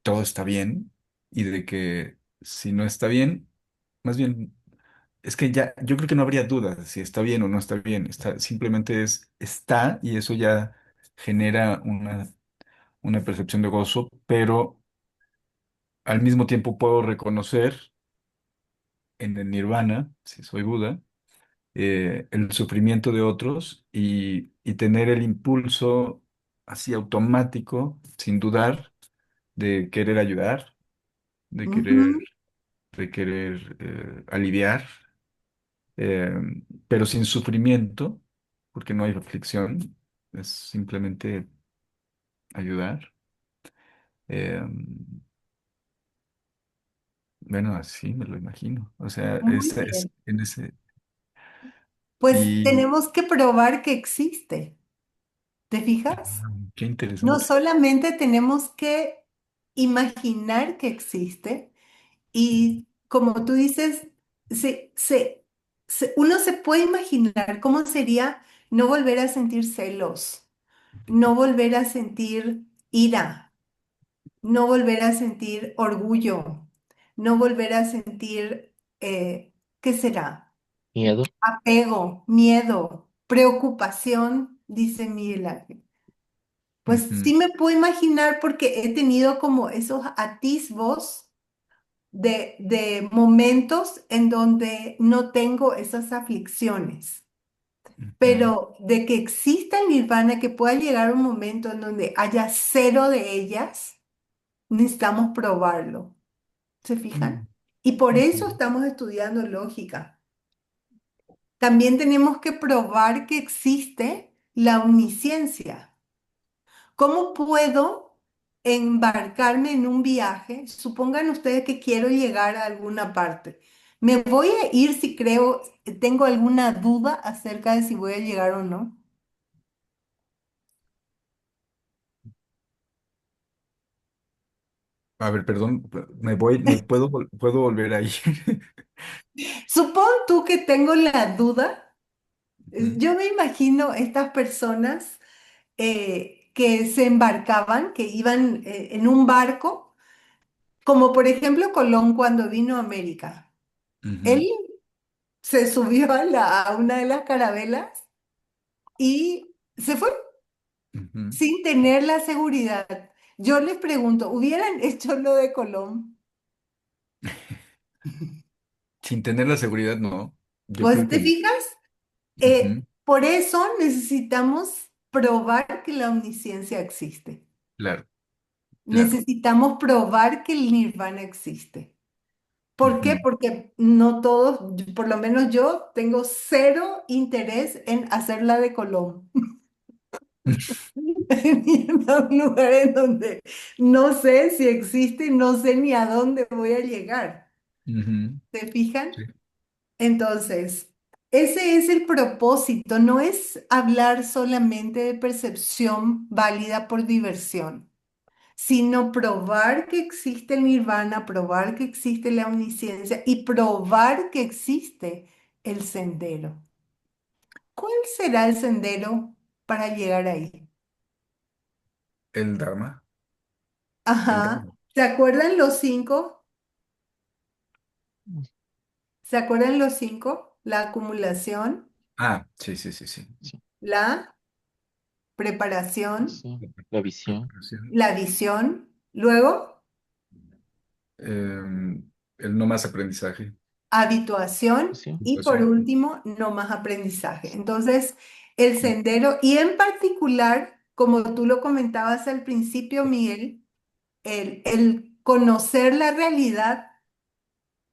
[SPEAKER 2] todo está bien y de que si no está bien, más bien, es que ya, yo creo que no habría dudas si está bien o no está bien, está, simplemente está y eso ya genera una percepción de gozo, pero al mismo tiempo puedo reconocer en el nirvana, si soy Buda, el sufrimiento de otros y tener el impulso así automático, sin dudar, de querer ayudar, de querer,
[SPEAKER 1] Ujú,
[SPEAKER 2] de querer aliviar, eh, pero sin sufrimiento, porque no hay aflicción, es simplemente ayudar. Eh, bueno, así me lo imagino. O sea,
[SPEAKER 1] muy bien.
[SPEAKER 2] es en ese...
[SPEAKER 1] Pues
[SPEAKER 2] Y
[SPEAKER 1] tenemos que probar que existe. ¿Te fijas?
[SPEAKER 2] qué
[SPEAKER 1] No
[SPEAKER 2] interesante.
[SPEAKER 1] solamente tenemos que imaginar que existe, y como tú dices, uno se puede imaginar cómo sería no volver a sentir celos, no volver a sentir ira, no volver a sentir orgullo, no volver a sentir, ¿qué será?
[SPEAKER 4] Miedo.
[SPEAKER 1] Apego, miedo, preocupación, dice Miguel Ángel. Pues
[SPEAKER 2] Ujú,
[SPEAKER 1] sí me puedo imaginar porque he tenido como esos atisbos de momentos en donde no tengo esas aflicciones.
[SPEAKER 2] ujú,
[SPEAKER 1] Pero de que exista el nirvana, que pueda llegar un momento en donde haya cero de ellas, necesitamos probarlo. ¿Se fijan?
[SPEAKER 2] mm,
[SPEAKER 1] Y por
[SPEAKER 2] ujú.
[SPEAKER 1] eso estamos estudiando lógica. También tenemos que probar que existe la omnisciencia. ¿Cómo puedo embarcarme en un viaje? Supongan ustedes que quiero llegar a alguna parte. ¿Me voy a ir si creo, tengo alguna duda acerca de si voy a llegar o no?
[SPEAKER 2] A ver, perdón, puedo volver ahí.
[SPEAKER 1] Supón tú que tengo la duda.
[SPEAKER 2] Ujú,
[SPEAKER 1] Yo me imagino estas personas que se embarcaban, que iban en un barco, como por ejemplo Colón cuando vino a América. Él
[SPEAKER 2] ujú,
[SPEAKER 1] se subió a una de las carabelas y se fue
[SPEAKER 2] ujú.
[SPEAKER 1] sin tener la seguridad. Yo les pregunto, ¿hubieran hecho lo de Colón?
[SPEAKER 2] Sin tener la seguridad, no. Yo creo
[SPEAKER 1] Pues te
[SPEAKER 2] que...
[SPEAKER 1] fijas,
[SPEAKER 2] ujú,
[SPEAKER 1] por eso necesitamos probar que la omnisciencia existe.
[SPEAKER 2] claro, claro.
[SPEAKER 1] Necesitamos probar que el nirvana existe. ¿Por qué?
[SPEAKER 2] Ujú.
[SPEAKER 1] Porque no todos, por lo menos yo, tengo cero interés en hacerla de Colón. En irme a un lugar en donde no sé si existe y no sé ni a dónde voy a llegar.
[SPEAKER 2] Ujú.
[SPEAKER 1] ¿Se fijan?
[SPEAKER 2] Sí.
[SPEAKER 1] Entonces, ese es el propósito, no es hablar solamente de percepción válida por diversión, sino probar que existe el nirvana, probar que existe la omnisciencia y probar que existe el sendero. ¿Cuál será el sendero para llegar ahí?
[SPEAKER 2] El Dharma. El
[SPEAKER 1] Ajá.
[SPEAKER 2] Dharma.
[SPEAKER 1] ¿Se acuerdan los cinco? ¿Se acuerdan los cinco? La acumulación,
[SPEAKER 2] Ah, sí, sí, sí, sí.
[SPEAKER 4] Sí,
[SPEAKER 1] la preparación,
[SPEAKER 4] sí, la visión,
[SPEAKER 2] Preparación.
[SPEAKER 1] la visión, luego
[SPEAKER 2] El no más aprendizaje.
[SPEAKER 1] habituación
[SPEAKER 4] sí,
[SPEAKER 1] y por
[SPEAKER 2] Situación.
[SPEAKER 1] último, no más aprendizaje. Entonces, el sendero y en particular, como tú lo comentabas al principio, Miguel, el conocer la realidad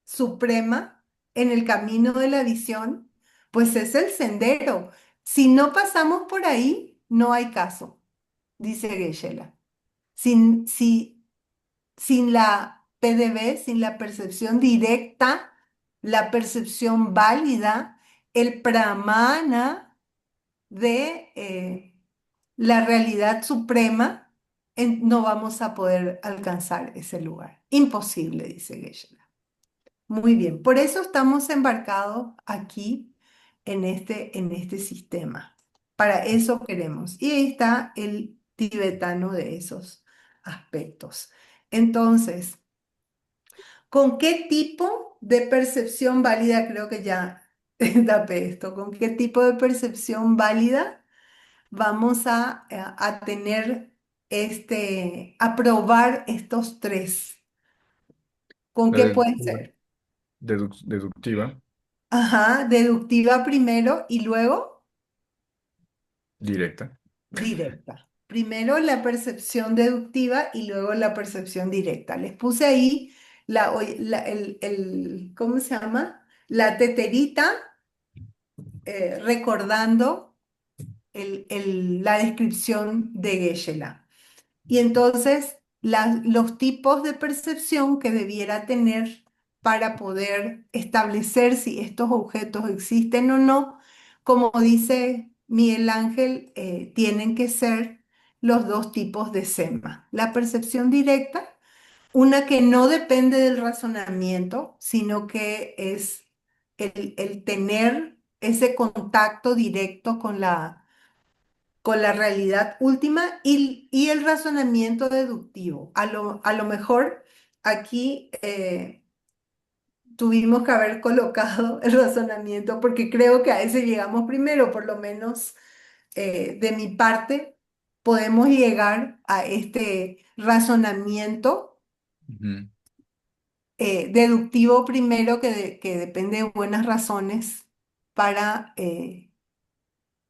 [SPEAKER 1] suprema en el camino de la visión, pues es el sendero. Si no pasamos por ahí, no hay caso, dice Geshe-la. Si sin la PDV, sin la percepción directa, la percepción válida, el pramana de la realidad suprema, no vamos a poder alcanzar ese lugar. Imposible, dice Geshe. Muy bien, por eso estamos embarcados aquí en este sistema. Para eso queremos. Y ahí está el tibetano de esos aspectos. Entonces, ¿con qué tipo de percepción válida, creo que ya tapé esto, con qué tipo de percepción válida vamos a tener a probar estos tres? ¿Con
[SPEAKER 2] La
[SPEAKER 1] qué puede
[SPEAKER 2] deductiva.
[SPEAKER 1] ser?
[SPEAKER 2] Deductiva.
[SPEAKER 1] Ajá, deductiva primero y luego
[SPEAKER 2] Directa.
[SPEAKER 1] directa. Primero la percepción deductiva y luego la percepción directa. Les puse ahí ¿cómo se llama? La teterita, recordando la descripción de Geshe-la. Y entonces los tipos de percepción que debiera tener para poder establecer si estos objetos existen o no, como dice Miguel Ángel, tienen que ser los dos tipos de SEMA. La percepción directa, una que no depende del razonamiento, sino que es el tener ese contacto directo con la realidad última y el razonamiento deductivo. A lo mejor aquí tuvimos que haber colocado el razonamiento porque creo que a ese llegamos primero, por lo menos de mi parte, podemos llegar a este razonamiento
[SPEAKER 2] Ujú.
[SPEAKER 1] deductivo primero que depende de buenas razones para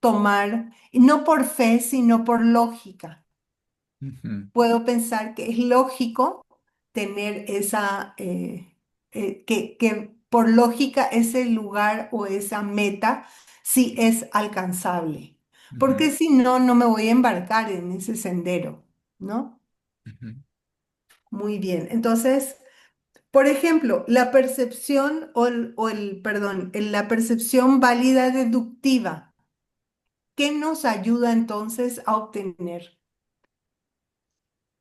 [SPEAKER 1] tomar, y no por fe, sino por lógica.
[SPEAKER 2] Ujú.
[SPEAKER 1] Puedo pensar que es lógico tener que por lógica ese lugar o esa meta sí es alcanzable,
[SPEAKER 2] Ujú.
[SPEAKER 1] porque si no, no me voy a embarcar en ese sendero, ¿no?
[SPEAKER 2] Ujú.
[SPEAKER 1] Muy bien, entonces, por ejemplo, la percepción perdón, la percepción válida deductiva, ¿qué nos ayuda entonces a obtener?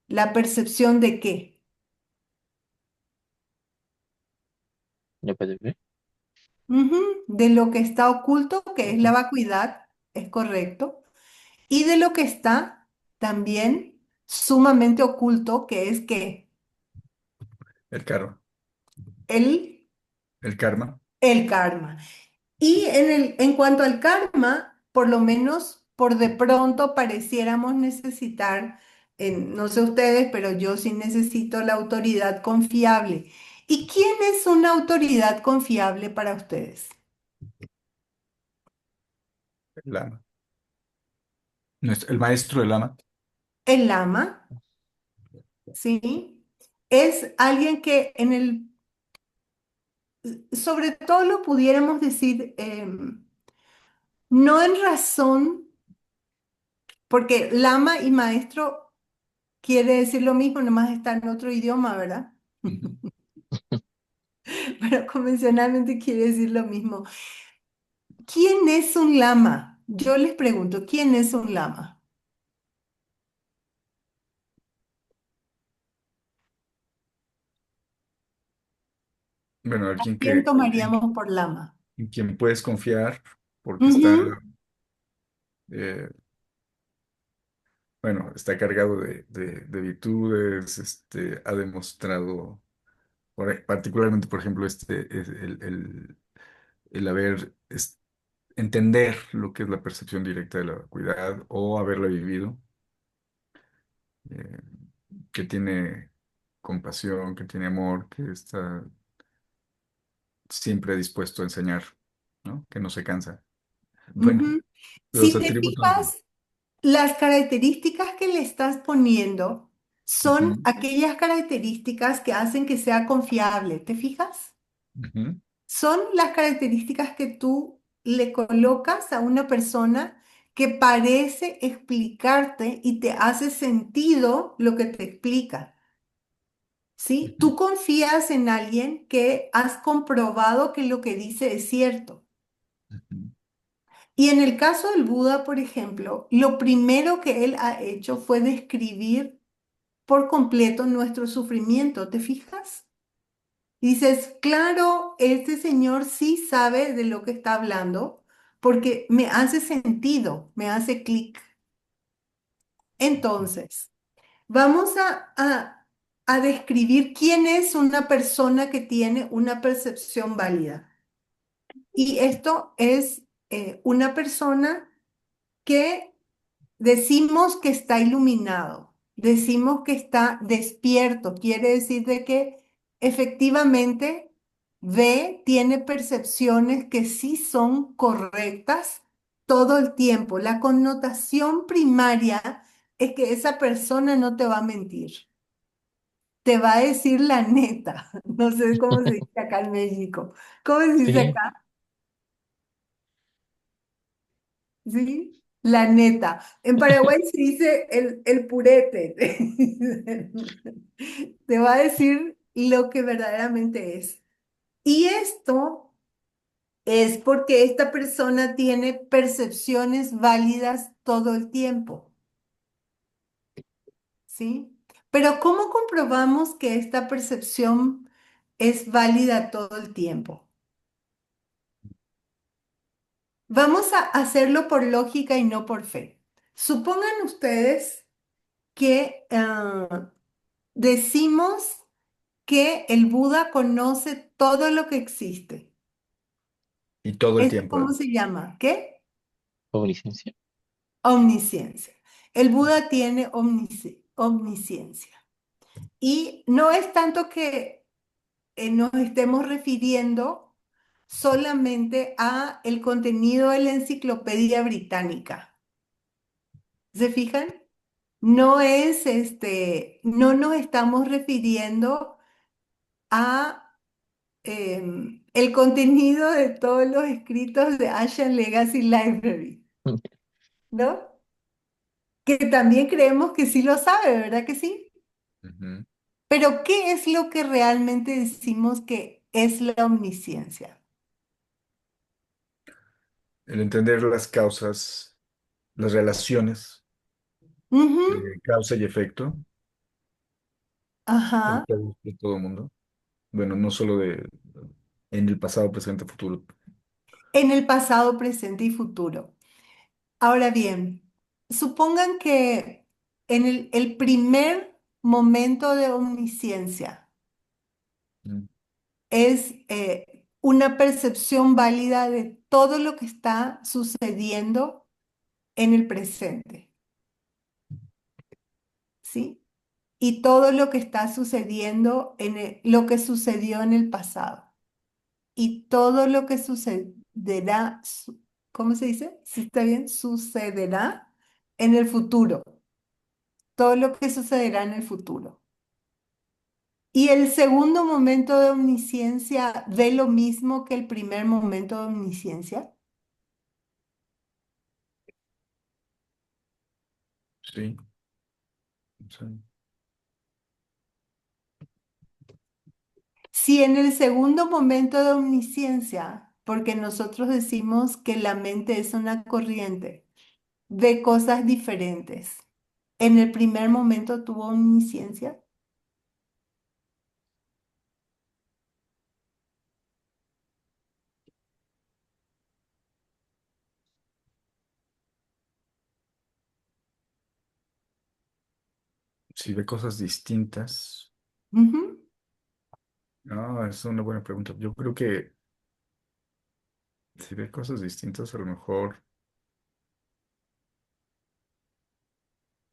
[SPEAKER 1] ¿La percepción de qué?
[SPEAKER 4] ya puede ver.
[SPEAKER 1] Ujú, de lo que está oculto, que es la
[SPEAKER 4] Ujú.
[SPEAKER 1] vacuidad, es correcto, y de lo que está también sumamente oculto, que es que
[SPEAKER 2] El karma.
[SPEAKER 1] el,
[SPEAKER 2] El karma.
[SPEAKER 1] el karma. Y en cuanto al karma, por lo menos por de pronto pareciéramos necesitar, no sé ustedes, pero yo sí necesito la autoridad confiable. ¿Y quién es una autoridad confiable para ustedes?
[SPEAKER 2] El lama. El maestro del lama.
[SPEAKER 1] El lama, ¿sí? Es alguien que sobre todo lo pudiéramos decir, no en razón, porque lama y maestro quiere decir lo mismo, nomás está en otro idioma, ¿verdad?
[SPEAKER 2] Ujú.
[SPEAKER 1] Pero convencionalmente quiere decir lo mismo. ¿Quién es un lama? Yo les pregunto, ¿quién es un lama?
[SPEAKER 2] Bueno, alguien
[SPEAKER 1] ¿Quién tomaríamos por lama?
[SPEAKER 2] en quien puedes confiar porque está,
[SPEAKER 1] Ujú,
[SPEAKER 2] eh, bueno, está cargado de virtudes, ha demostrado, particularmente, por ejemplo, es el entender lo que es la percepción directa de la vacuidad o haberla vivido, eh, que tiene compasión, que tiene amor, que está siempre dispuesto a enseñar, ¿no? Que no se cansa. Bueno,
[SPEAKER 1] ujú.
[SPEAKER 2] los
[SPEAKER 1] Si te
[SPEAKER 2] atributos.
[SPEAKER 1] fijas, las características que le estás poniendo son
[SPEAKER 2] Ujú,
[SPEAKER 1] aquellas características que hacen que sea confiable. ¿Te fijas?
[SPEAKER 2] ujú,
[SPEAKER 1] Son las características que tú le colocas a una persona que parece explicarte y te hace sentido lo que te explica. ¿Sí?
[SPEAKER 2] ujú,
[SPEAKER 1] Tú confías en alguien que has comprobado que lo que dice es cierto.
[SPEAKER 2] ujú,
[SPEAKER 1] Y en el caso del Buda, por ejemplo, lo primero que él ha hecho fue describir por completo nuestro sufrimiento. ¿Te fijas? Y dices, claro, este señor sí sabe de lo que está hablando porque me hace sentido, me hace clic. Entonces, vamos a describir quién es una persona que tiene una percepción válida. Y esto es una persona que decimos que está iluminado, decimos que está despierto, quiere decir de que efectivamente ve, tiene percepciones que sí son correctas todo el tiempo. La connotación primaria es que esa persona no te va a mentir, te va a decir la neta. No sé cómo se dice acá en México. ¿Cómo se dice
[SPEAKER 4] Sí,
[SPEAKER 1] acá? ¿Sí? La neta. En Paraguay se dice el purete. Te va a decir lo que verdaderamente es. Y esto es porque esta persona tiene percepciones válidas todo el tiempo, ¿sí? Pero ¿cómo comprobamos que esta percepción es válida todo el tiempo? Vamos a hacerlo por lógica y no por fe. Supongan ustedes que decimos que el Buda conoce todo lo que existe.
[SPEAKER 2] y todo el
[SPEAKER 1] ¿Esto
[SPEAKER 2] tiempo.
[SPEAKER 1] cómo se llama? ¿Qué?
[SPEAKER 4] omnisciencia.
[SPEAKER 1] Omnisciencia. El Buda tiene omnisciencia. Y no es tanto que nos estemos refiriendo solamente a el contenido de la enciclopedia británica. ¿Se fijan? No es no nos estamos refiriendo a el contenido de todos los escritos de Ashan Legacy Library, ¿no? Que también creemos que sí lo sabe, ¿verdad que sí?
[SPEAKER 2] Ujú.
[SPEAKER 1] Pero ¿qué es lo que realmente decimos que es la omnisciencia?
[SPEAKER 2] El entender las causas, las relaciones
[SPEAKER 1] Ujú,
[SPEAKER 2] de causa y efecto
[SPEAKER 1] ajá,
[SPEAKER 2] de todo mundo. Bueno, no solo en el pasado, presente, futuro.
[SPEAKER 1] en el pasado, presente y futuro. Ahora bien, supongan que en el primer momento de omnisciencia,
[SPEAKER 2] Mm.
[SPEAKER 1] es una percepción válida de todo lo que está sucediendo en el presente, ¿sí? Y todo lo que está sucediendo lo que sucedió en el pasado y todo lo que sucederá, ¿cómo se dice? ¿Sí está bien? Sucederá en el futuro, todo lo que sucederá en el futuro. ¿Y el segundo momento de omnisciencia ve lo mismo que el primer momento de omnisciencia?
[SPEAKER 2] Sí, sí.
[SPEAKER 1] Si en el segundo momento de omnisciencia, porque nosotros decimos que la mente es una corriente, ve cosas diferentes, ¿en el primer momento tuvo omnisciencia?
[SPEAKER 2] Si ve cosas distintas.
[SPEAKER 1] Ujú.
[SPEAKER 2] No, es una buena pregunta. Yo creo que si ve cosas distintas, a lo mejor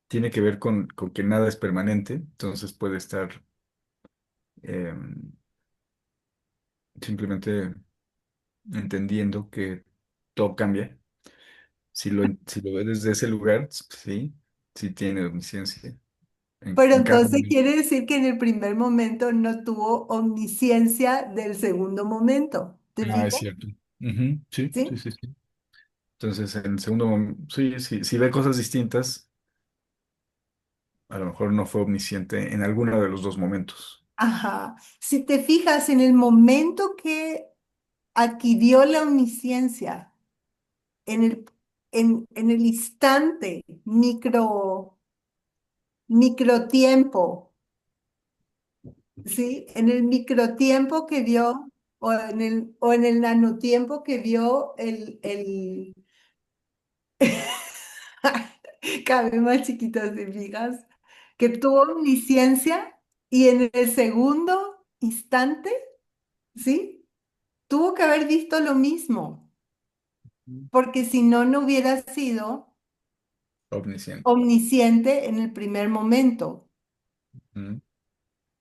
[SPEAKER 2] tiene que ver con que nada es permanente, entonces puede estar simplemente entendiendo que todo cambia. Si lo ve desde ese lugar, sí, sí tiene omnisciencia
[SPEAKER 1] Pero
[SPEAKER 2] en cada
[SPEAKER 1] entonces
[SPEAKER 2] momento.
[SPEAKER 1] quiere decir que en el primer momento no tuvo omnisciencia del segundo momento. ¿Te
[SPEAKER 2] Ah, es
[SPEAKER 1] fijas?
[SPEAKER 2] cierto. Ujú, sí, sí,
[SPEAKER 1] ¿Sí?
[SPEAKER 2] sí, sí. Entonces, en el segundo momento, sí, sí, si ve cosas distintas, a lo mejor no fue omnisciente en alguno de los dos momentos.
[SPEAKER 1] Ajá. Si te fijas en el momento que adquirió la omnisciencia, en en el instante, microtiempo, ¿sí? En el microtiempo que vio, o en el nanotiempo que vio cada vez más chiquito, si fijas, que tuvo omnisciencia y en el segundo instante, ¿sí? Tuvo que haber visto lo mismo, porque si no, no hubiera sido
[SPEAKER 2] Omnisciente.
[SPEAKER 1] omnisciente en el primer momento.
[SPEAKER 2] Ujú,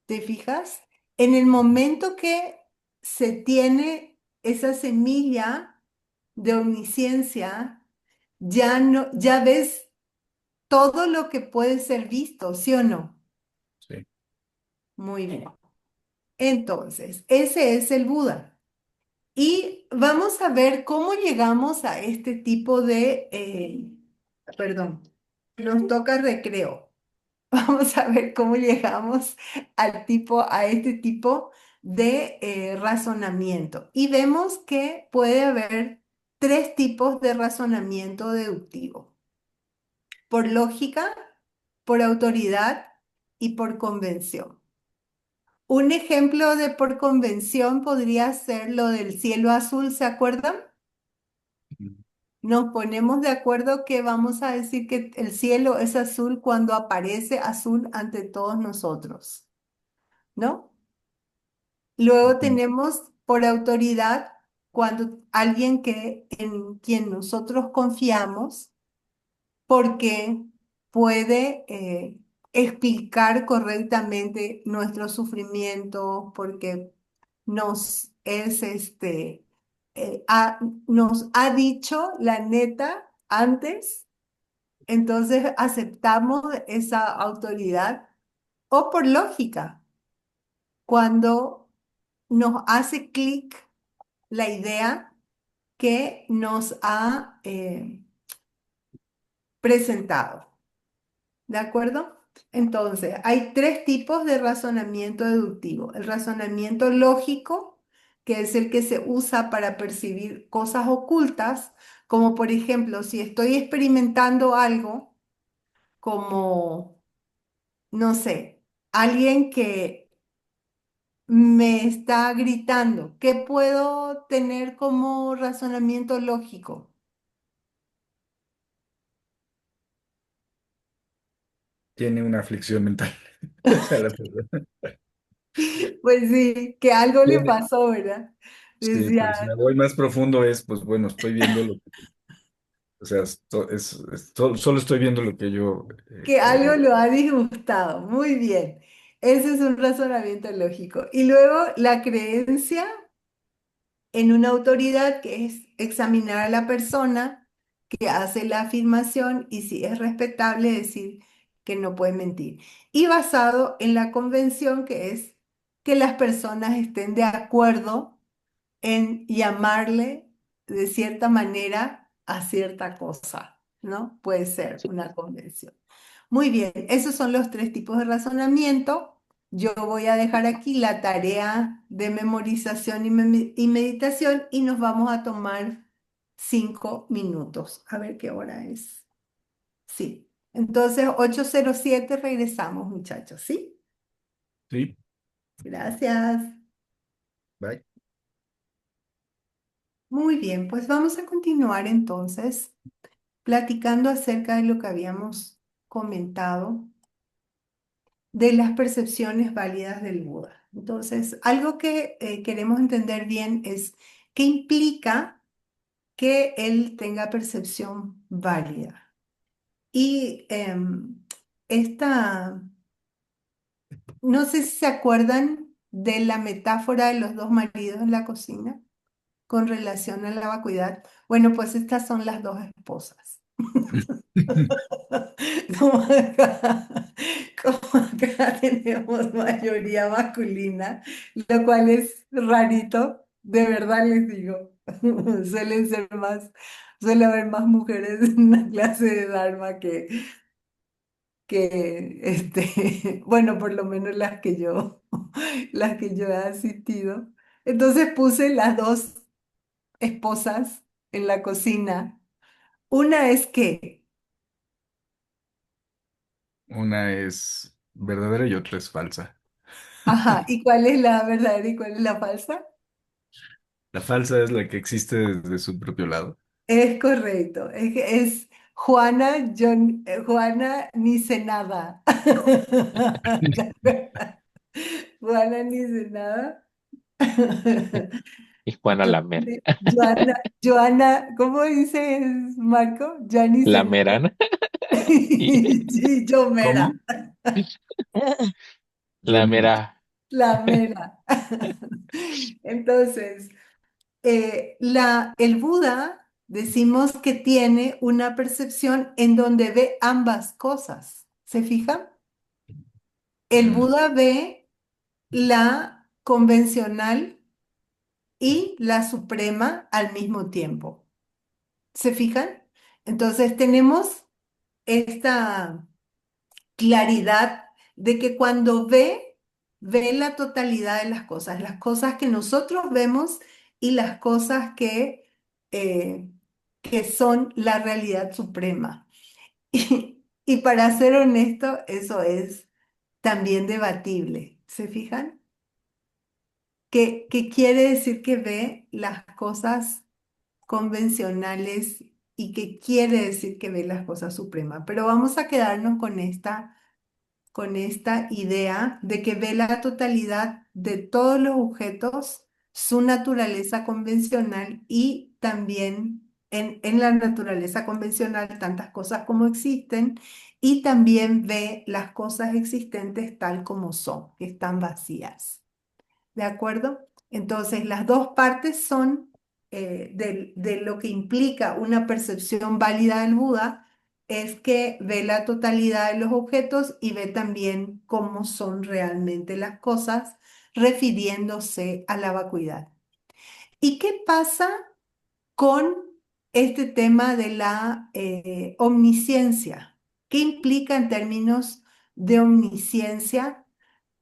[SPEAKER 1] ¿Te fijas? En el momento que se tiene esa semilla de omnisciencia, ya no, ya ves todo lo que puede ser visto, ¿sí o no?
[SPEAKER 2] sí.
[SPEAKER 1] Muy bien. Entonces, ese es el Buda. Y vamos a ver cómo llegamos a este tipo de, perdón, nos toca recreo. Vamos a ver cómo llegamos a este tipo de razonamiento. Y vemos que puede haber tres tipos de razonamiento deductivo: por lógica, por autoridad y por convención. Un ejemplo de por convención podría ser lo del cielo azul, ¿se acuerdan?
[SPEAKER 2] Ujú,
[SPEAKER 1] Nos ponemos de acuerdo que vamos a decir que el cielo es azul cuando aparece azul ante todos nosotros, ¿no? Luego
[SPEAKER 2] ujú,
[SPEAKER 1] tenemos por autoridad cuando alguien que en quien nosotros confiamos porque puede explicar correctamente nuestros sufrimientos, porque nos es nos ha dicho la neta antes, entonces aceptamos esa autoridad, o por lógica, cuando nos hace clic la idea que nos ha presentado. ¿De acuerdo? Entonces, hay tres tipos de razonamiento deductivo. El razonamiento lógico, que es el que se usa para percibir cosas ocultas, como por ejemplo, si estoy experimentando algo como, no sé, alguien que me está gritando, ¿qué puedo tener como razonamiento lógico?
[SPEAKER 2] tiene una aflicción mental. O sea, la persona
[SPEAKER 1] Pues sí, que algo le
[SPEAKER 2] tiene,
[SPEAKER 1] pasó, ¿verdad?
[SPEAKER 2] sí,
[SPEAKER 1] Decía,
[SPEAKER 2] pero si me voy más profundo es, pues bueno, estoy viendo lo que, o sea, solo estoy viendo lo que yo
[SPEAKER 1] que algo
[SPEAKER 2] creo.
[SPEAKER 1] lo ha disgustado. Muy bien. Ese es un razonamiento lógico. Y luego la creencia en una autoridad, que es examinar a la persona que hace la afirmación y si es respetable decir que no puede mentir. Y basado en la convención, que es que las personas estén de acuerdo en llamarle de cierta manera a cierta cosa, ¿no? Puede ser
[SPEAKER 4] Sí.
[SPEAKER 1] una convención. Muy bien, esos son los tres tipos de razonamiento. Yo voy a dejar aquí la tarea de memorización y meditación y nos vamos a tomar 5 minutos. A ver qué hora es. Sí. Entonces, 8:07 regresamos, muchachos, ¿sí?
[SPEAKER 2] Sí,
[SPEAKER 1] Gracias.
[SPEAKER 2] bye.
[SPEAKER 1] Muy bien, pues vamos a continuar entonces platicando acerca de lo que habíamos comentado de las percepciones válidas del Buda. Entonces, algo que queremos entender bien es qué implica que él tenga percepción válida. Y esta, no sé si se acuerdan de la metáfora de los dos maridos en la cocina con relación a la vacuidad. Bueno, pues estas son las dos esposas. Como acá, como acá tenemos mayoría masculina, lo cual es rarito, de verdad les digo. Suelen ser más, suele haber más mujeres en la clase de Dharma bueno, por lo menos las que yo he asistido. Entonces puse las dos esposas en la cocina. Una es que,
[SPEAKER 2] Una es verdadera y otra es falsa.
[SPEAKER 1] ajá, ¿y cuál es la verdadera y cuál es la falsa?
[SPEAKER 2] La falsa es la que existe desde su propio lado.
[SPEAKER 1] Es correcto, es Juana Nicenada. Juana Nicenada.
[SPEAKER 4] Y Juana Lamer.
[SPEAKER 1] Joana, ¿cómo dices, Marco? Ya
[SPEAKER 4] La
[SPEAKER 1] Nicenada.
[SPEAKER 4] Merana. Y
[SPEAKER 1] Y yo mera,
[SPEAKER 2] ¿Cómo? Yo
[SPEAKER 4] la
[SPEAKER 2] mira.
[SPEAKER 4] Mera.
[SPEAKER 1] la mera. Entonces, el Buda decimos que tiene una percepción en donde ve ambas cosas. ¿Se fijan? El
[SPEAKER 2] Mm,
[SPEAKER 1] Buda ve la convencional y la suprema al mismo tiempo. ¿Se fijan? Entonces tenemos esta claridad de que cuando ve la totalidad de las cosas que nosotros vemos y las cosas eh, que son la realidad suprema. Y para ser honesto, eso es también debatible. ¿Se fijan? Que quiere decir que ve las cosas convencionales y que quiere decir que ve las cosas supremas. Pero vamos a quedarnos con esta idea de que ve la totalidad de todos los objetos, su naturaleza convencional y también en la naturaleza convencional tantas cosas como existen y también ve las cosas existentes tal como son, que están vacías. ¿De acuerdo? Entonces, las dos partes son de lo que implica una percepción válida del Buda, es que ve la totalidad de los objetos y ve también cómo son realmente las cosas, refiriéndose a la vacuidad. ¿Y qué pasa con este tema de la omnisciencia? ¿Qué implica en términos de omnisciencia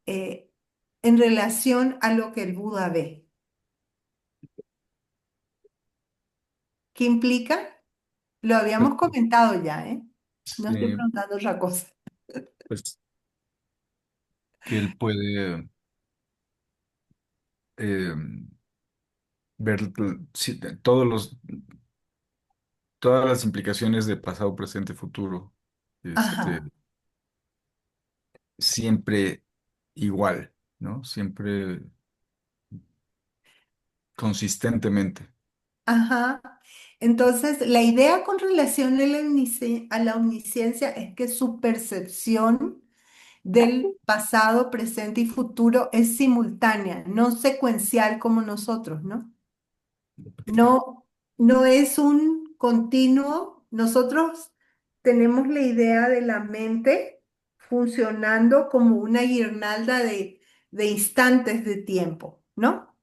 [SPEAKER 1] eh, en relación a lo que el Buda ve? ¿Qué implica? Lo
[SPEAKER 2] Pues,
[SPEAKER 1] habíamos comentado ya, ¿eh? No estoy
[SPEAKER 2] sí,
[SPEAKER 1] preguntando otra cosa.
[SPEAKER 2] pues que él puede eh, ver sí, todas las implicaciones de pasado, presente, futuro, este,
[SPEAKER 1] Ajá,
[SPEAKER 2] siempre igual, ¿no? Siempre consistentemente.
[SPEAKER 1] ajá. Entonces, la idea con relación a a la omnisciencia es que su percepción del pasado, presente y futuro es simultánea, no secuencial como nosotros, ¿no? No, no es un continuo. Nosotros tenemos la idea de la mente funcionando como una guirnalda de instantes de tiempo, ¿no?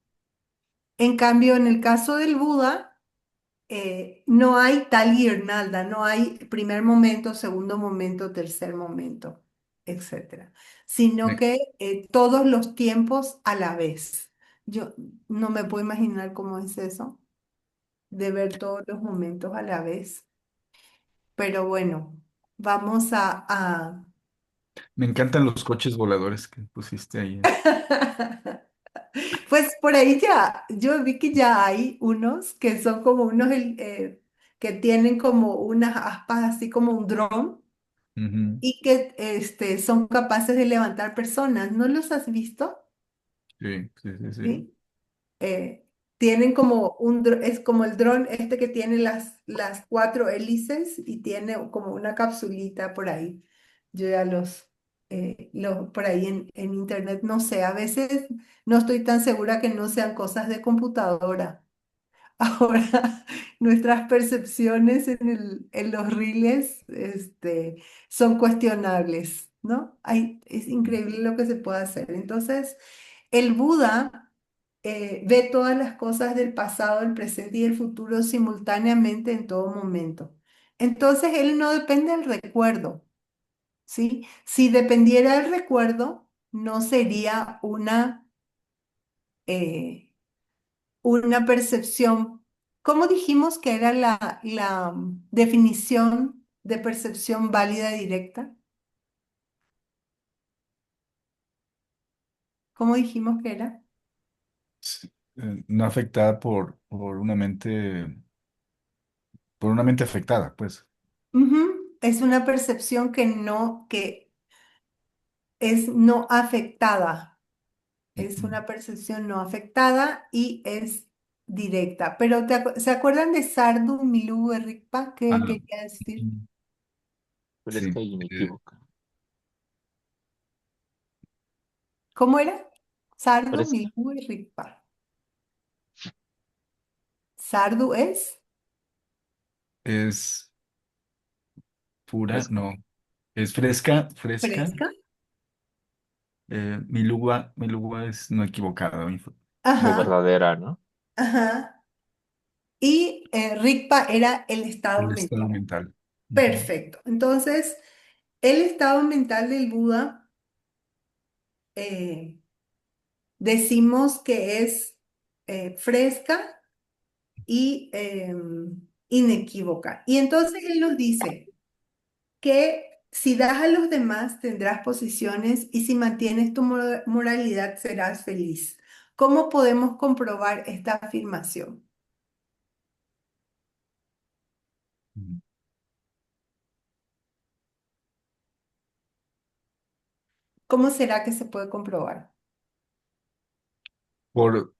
[SPEAKER 1] En cambio, en el caso del Buda, no hay tal guirnalda, no hay primer momento, segundo momento, tercer momento, etcétera, sino
[SPEAKER 2] Me,
[SPEAKER 1] que todos los tiempos a la vez. Yo no me puedo imaginar cómo es eso, de ver todos los momentos a la vez, pero bueno, vamos
[SPEAKER 2] me encantan los coches voladores que pusiste ahí.
[SPEAKER 1] Pues por ahí ya, yo vi que ya hay unos que son como unos que tienen como unas aspas así como un dron
[SPEAKER 2] Ujú.
[SPEAKER 1] y que son capaces de levantar personas. ¿No los has visto?
[SPEAKER 2] Sí, sí, sí, sí.
[SPEAKER 1] ¿Sí? eh, Tienen como es como el dron este que tiene las cuatro hélices y tiene como una capsulita por ahí. Yo ya por ahí en internet, no sé, a veces no estoy tan segura que no sean cosas de computadora. Ahora, nuestras percepciones en los reels, son cuestionables, ¿no? Es increíble lo que se puede hacer. Entonces, el Buda ve todas las cosas del pasado, el presente y el futuro simultáneamente en todo momento. Entonces, él no depende del recuerdo, ¿sí? Si dependiera del recuerdo, no sería una percepción. ¿Cómo dijimos que era la definición de percepción válida directa? ¿Cómo dijimos que era?
[SPEAKER 2] Sí, no afectada por una mente afectada, pues.
[SPEAKER 1] Ujú. Es una percepción que es no afectada. Es
[SPEAKER 2] Ujú.
[SPEAKER 1] una percepción no afectada y es directa. Pero ¿se acuerdan de Sardu Milú Erikpa? ¿Qué
[SPEAKER 2] Ah,
[SPEAKER 1] quería decir?
[SPEAKER 2] ujú.
[SPEAKER 4] Fresca
[SPEAKER 2] Sí.
[SPEAKER 4] y inequívoca.
[SPEAKER 1] ¿Cómo era? Sardu
[SPEAKER 4] Fresca,
[SPEAKER 1] Milú Erikpa. Sardu es
[SPEAKER 2] Es pura,
[SPEAKER 4] fresca.
[SPEAKER 2] no. Es fresca, fresca.
[SPEAKER 1] fresca.
[SPEAKER 2] Mi lugua es no equivocada.
[SPEAKER 4] Como
[SPEAKER 1] Ajá,
[SPEAKER 4] verdadera, ¿no?
[SPEAKER 1] ajá. Y Rigpa era el estado
[SPEAKER 2] El estado
[SPEAKER 1] mental.
[SPEAKER 2] mental. Ujú.
[SPEAKER 1] Perfecto. Entonces, el estado mental del Buda, eh, decimos que es fresca y inequívoca. Y entonces él nos dice que si das a los demás tendrás posiciones y si mantienes tu moralidad serás feliz. ¿Cómo podemos comprobar esta afirmación? ¿Cómo será que se puede comprobar?
[SPEAKER 2] Por,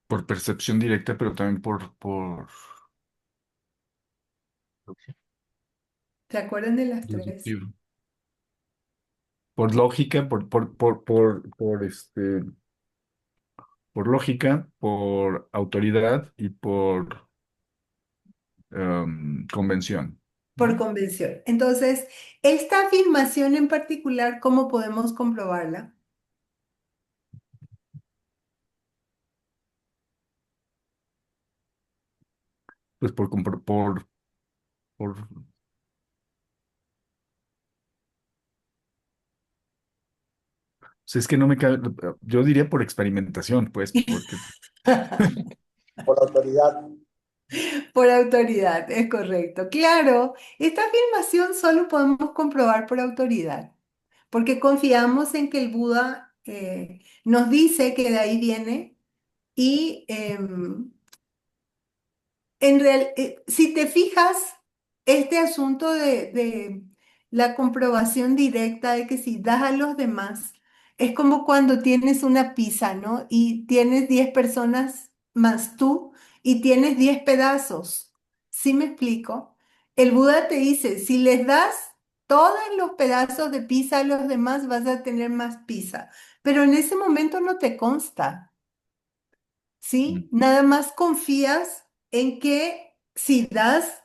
[SPEAKER 2] por percepción directa, pero también por
[SPEAKER 1] ¿Se acuerdan de las tres?
[SPEAKER 2] deductivo. Por lógica, por lógica, por autoridad y por convención,
[SPEAKER 1] Por
[SPEAKER 2] ¿no?
[SPEAKER 1] convención. Entonces, esta afirmación en particular, ¿cómo podemos comprobarla?
[SPEAKER 2] Pues por, sea, es que no me cabe, yo diría por experimentación, pues, porque
[SPEAKER 3] Por autoridad.
[SPEAKER 1] Por autoridad, es correcto. Claro, esta afirmación solo podemos comprobar por autoridad, porque confiamos en que el Buda nos dice que de ahí viene y si te fijas, este asunto de la comprobación directa de que si das a los demás, es como cuando tienes una pizza, ¿no? Y tienes 10 personas más tú y tienes 10 pedazos. ¿Sí me explico? El Buda te dice, si les das todos los pedazos de pizza a los demás, vas a tener más pizza. Pero en ese momento no te consta.
[SPEAKER 2] mm,
[SPEAKER 1] ¿Sí? Nada más confías en que si das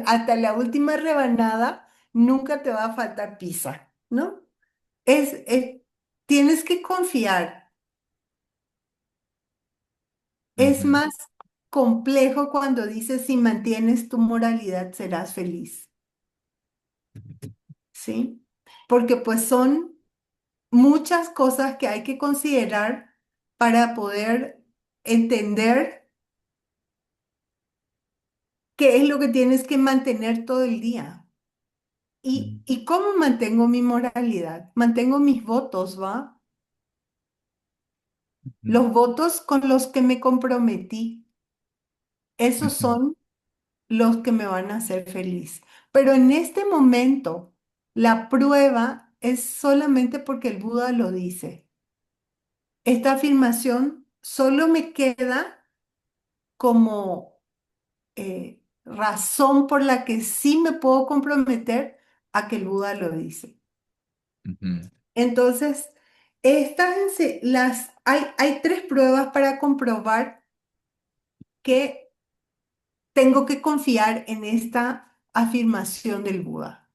[SPEAKER 1] hasta la última rebanada, nunca te va a faltar pizza, ¿no? es, tienes que confiar. Es
[SPEAKER 2] Ujú,
[SPEAKER 1] más complejo cuando dices si mantienes tu moralidad serás feliz, ¿sí? Porque pues son muchas cosas que hay que considerar para poder entender qué es lo que tienes que mantener todo el día. ¿Y cómo mantengo mi moralidad? Mantengo mis votos, ¿va?
[SPEAKER 2] ujú,
[SPEAKER 1] Los votos con los que me comprometí, esos
[SPEAKER 2] ujú,
[SPEAKER 1] son los que me van a hacer feliz. Pero en este momento, la prueba es solamente porque el Buda lo dice. Esta afirmación solo me queda como razón por la que sí me puedo comprometer a que el Buda lo dice.
[SPEAKER 2] ujú,
[SPEAKER 1] Entonces, hay tres pruebas para comprobar que tengo que confiar en esta afirmación del Buda.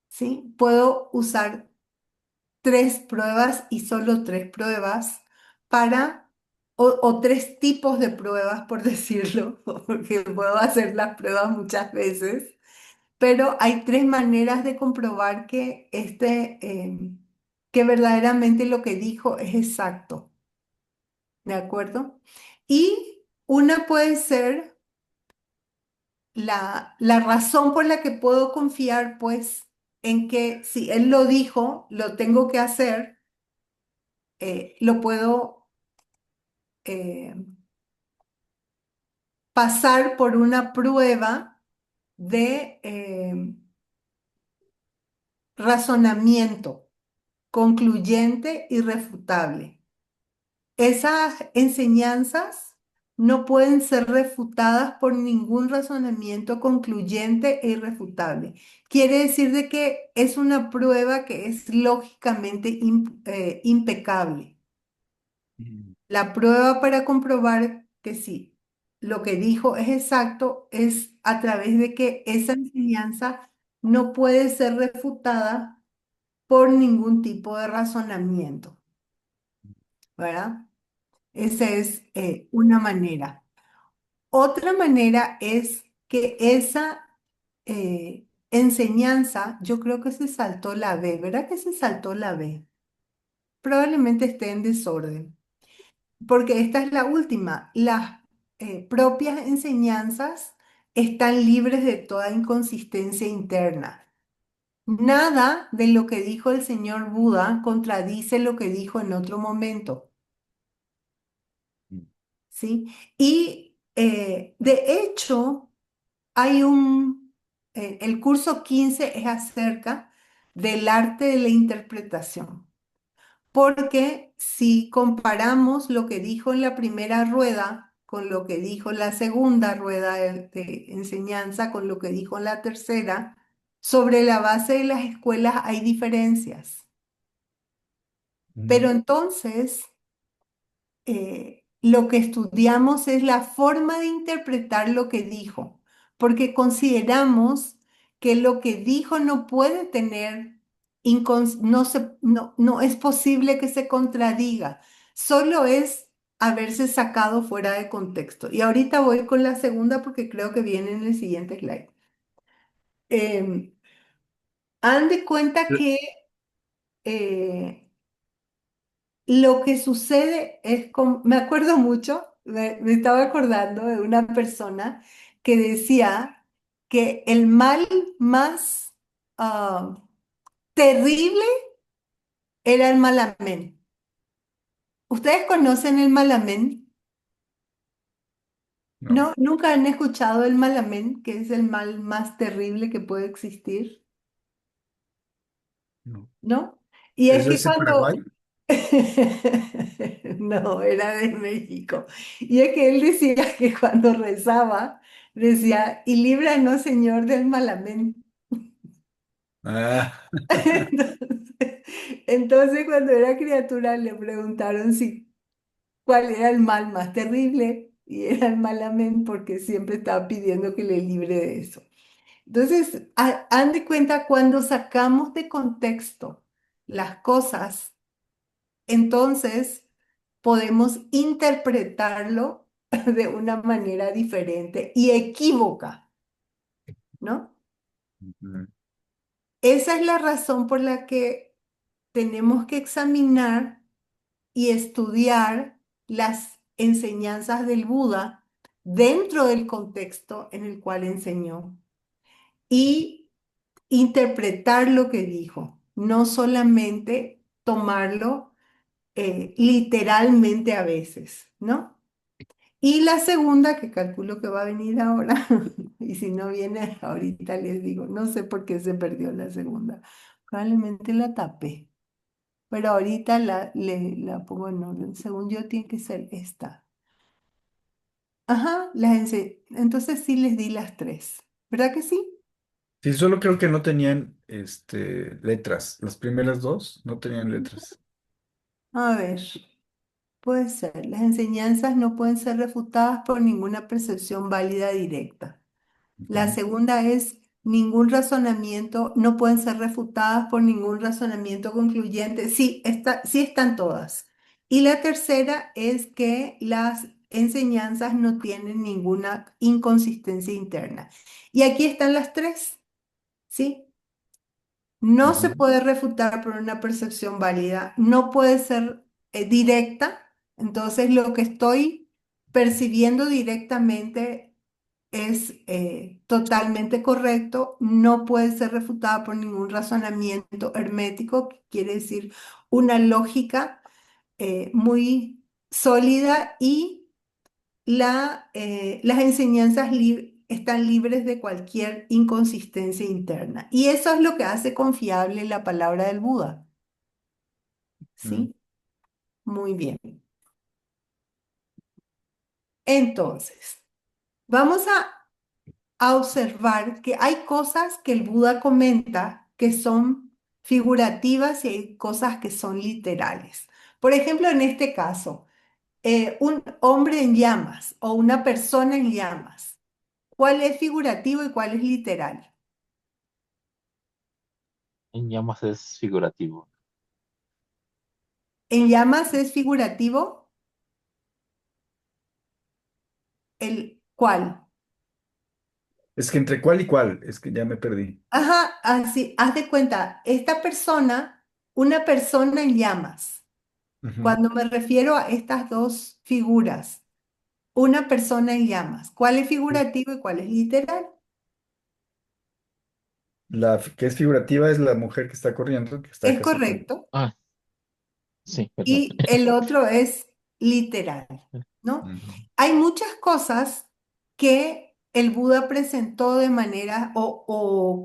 [SPEAKER 1] ¿Sí? Puedo usar tres pruebas y solo tres pruebas para, o tres tipos de pruebas, por decirlo, porque puedo hacer las pruebas muchas veces, pero hay tres maneras de comprobar que verdaderamente lo que dijo es exacto, ¿de acuerdo? Y una puede ser la razón por la que puedo confiar, pues, en que si él lo dijo, lo tengo que hacer, lo puedo eh, pasar por una prueba de razonamiento concluyente y refutable. Esas enseñanzas no pueden ser refutadas por ningún razonamiento concluyente e irrefutable. Quiere decir de que es una prueba que es lógicamente impecable.
[SPEAKER 2] ujú,
[SPEAKER 1] La prueba para comprobar que sí, lo que dijo es exacto es a través de que esa enseñanza no puede ser refutada por ningún tipo de razonamiento, ¿verdad? Esa es una manera. Otra manera es que esa enseñanza, yo creo que se saltó la B, ¿verdad que se saltó la B? Probablemente esté en desorden, porque esta es la última. Las propias enseñanzas están libres de toda inconsistencia interna. Nada de lo que dijo el señor Buda contradice lo que dijo en otro momento. ¿Sí? Y de hecho, el curso 15 es acerca del arte de la interpretación, porque si comparamos lo que dijo en la primera rueda con lo que dijo en la segunda rueda de enseñanza, con lo que dijo en la tercera, sobre la base de las escuelas hay diferencias.
[SPEAKER 2] ujú,
[SPEAKER 1] Pero entonces lo que estudiamos es la forma de interpretar lo que dijo, porque consideramos que lo que dijo no puede tener, no es posible que se contradiga, solo es haberse sacado fuera de contexto. Y ahorita voy con la segunda porque creo que viene en el siguiente slide. Em, Hagan de cuenta que eh, lo que sucede es, me acuerdo mucho, me estaba acordando de una persona que decía que el mal más ah, terrible era el malamén. ¿Ustedes conocen el malamén?
[SPEAKER 2] no,
[SPEAKER 1] ¿No? ¿Nunca han escuchado el malamén, que es el mal más terrible que puede existir?
[SPEAKER 2] no.
[SPEAKER 1] ¿No? Y es
[SPEAKER 2] ¿Es
[SPEAKER 1] que
[SPEAKER 2] ese
[SPEAKER 1] cuando...
[SPEAKER 2] Paraguay?
[SPEAKER 1] No, era de México. Y es que él decía que cuando rezaba, decía, y líbranos, Señor, del malamén.
[SPEAKER 2] Ah,
[SPEAKER 1] Entonces, entonces, cuando era criatura le preguntaron si cuál era el mal más terrible y era el malamén porque siempre estaba pidiendo que le libre de eso. Entonces, han de cuenta cuando sacamos de contexto las cosas, entonces podemos interpretarlo de una manera diferente y equívoca, ¿no?
[SPEAKER 2] Ujú.
[SPEAKER 1] Esa es la razón por la que tenemos que examinar y estudiar las enseñanzas del Buda dentro del contexto en el cual enseñó y interpretar lo que dijo, no solamente tomarlo literalmente a veces, ¿no? Y la segunda, que calculo que va a venir ahora, y si no viene ahorita les digo, no sé por qué se perdió la segunda, probablemente la tapé. Pero ahorita la pongo en orden. Según yo, tiene que ser esta. Ajá, entonces sí les di las tres. ¿Verdad que sí?
[SPEAKER 2] Sí, solo creo que no tenían letras. Las primeras dos no tenían letras.
[SPEAKER 1] A ver, puede ser. Las enseñanzas no pueden ser refutadas por ninguna percepción válida directa. La
[SPEAKER 2] Ujú.
[SPEAKER 1] segunda es ningún razonamiento, no pueden ser refutadas por ningún razonamiento concluyente. Sí, sí están todas. Y la tercera es que las enseñanzas no tienen ninguna inconsistencia interna. Y aquí están las tres, ¿sí? No se
[SPEAKER 2] Ujú.
[SPEAKER 1] puede refutar por una percepción válida, no puede ser directa. Entonces, lo que estoy percibiendo directamente es totalmente correcto, no puede ser refutada por ningún razonamiento hermético, que quiere decir una lógica muy sólida y las enseñanzas están libres de cualquier inconsistencia interna. Y eso es lo que hace confiable la palabra del Buda.
[SPEAKER 2] Mm.
[SPEAKER 1] ¿Sí? Muy bien. Entonces, vamos a observar que hay cosas que el Buda comenta que son figurativas y hay cosas que son literales. Por ejemplo, en este caso, un hombre en llamas o una persona en llamas. ¿Cuál es figurativo y cuál es literal?
[SPEAKER 4] En llamas es figurativo.
[SPEAKER 1] En llamas es figurativo, ¿el cuál?
[SPEAKER 2] Es que entre cuál y cuál, es que ya me perdí.
[SPEAKER 1] Ajá, así, haz de cuenta, esta persona, una persona en llamas.
[SPEAKER 2] Ujú.
[SPEAKER 1] Cuando me refiero a estas dos figuras, una persona en llamas, ¿cuál es figurativo y cuál es literal?
[SPEAKER 2] Que es figurativa es la mujer que está corriendo, que está
[SPEAKER 1] Es
[SPEAKER 2] casi con...
[SPEAKER 4] Ah,
[SPEAKER 1] correcto.
[SPEAKER 4] ah, sí, perdón.
[SPEAKER 1] Y el otro es literal, ¿no?
[SPEAKER 2] Ujú.
[SPEAKER 1] Hay muchas cosas que el Buda presentó de manera, o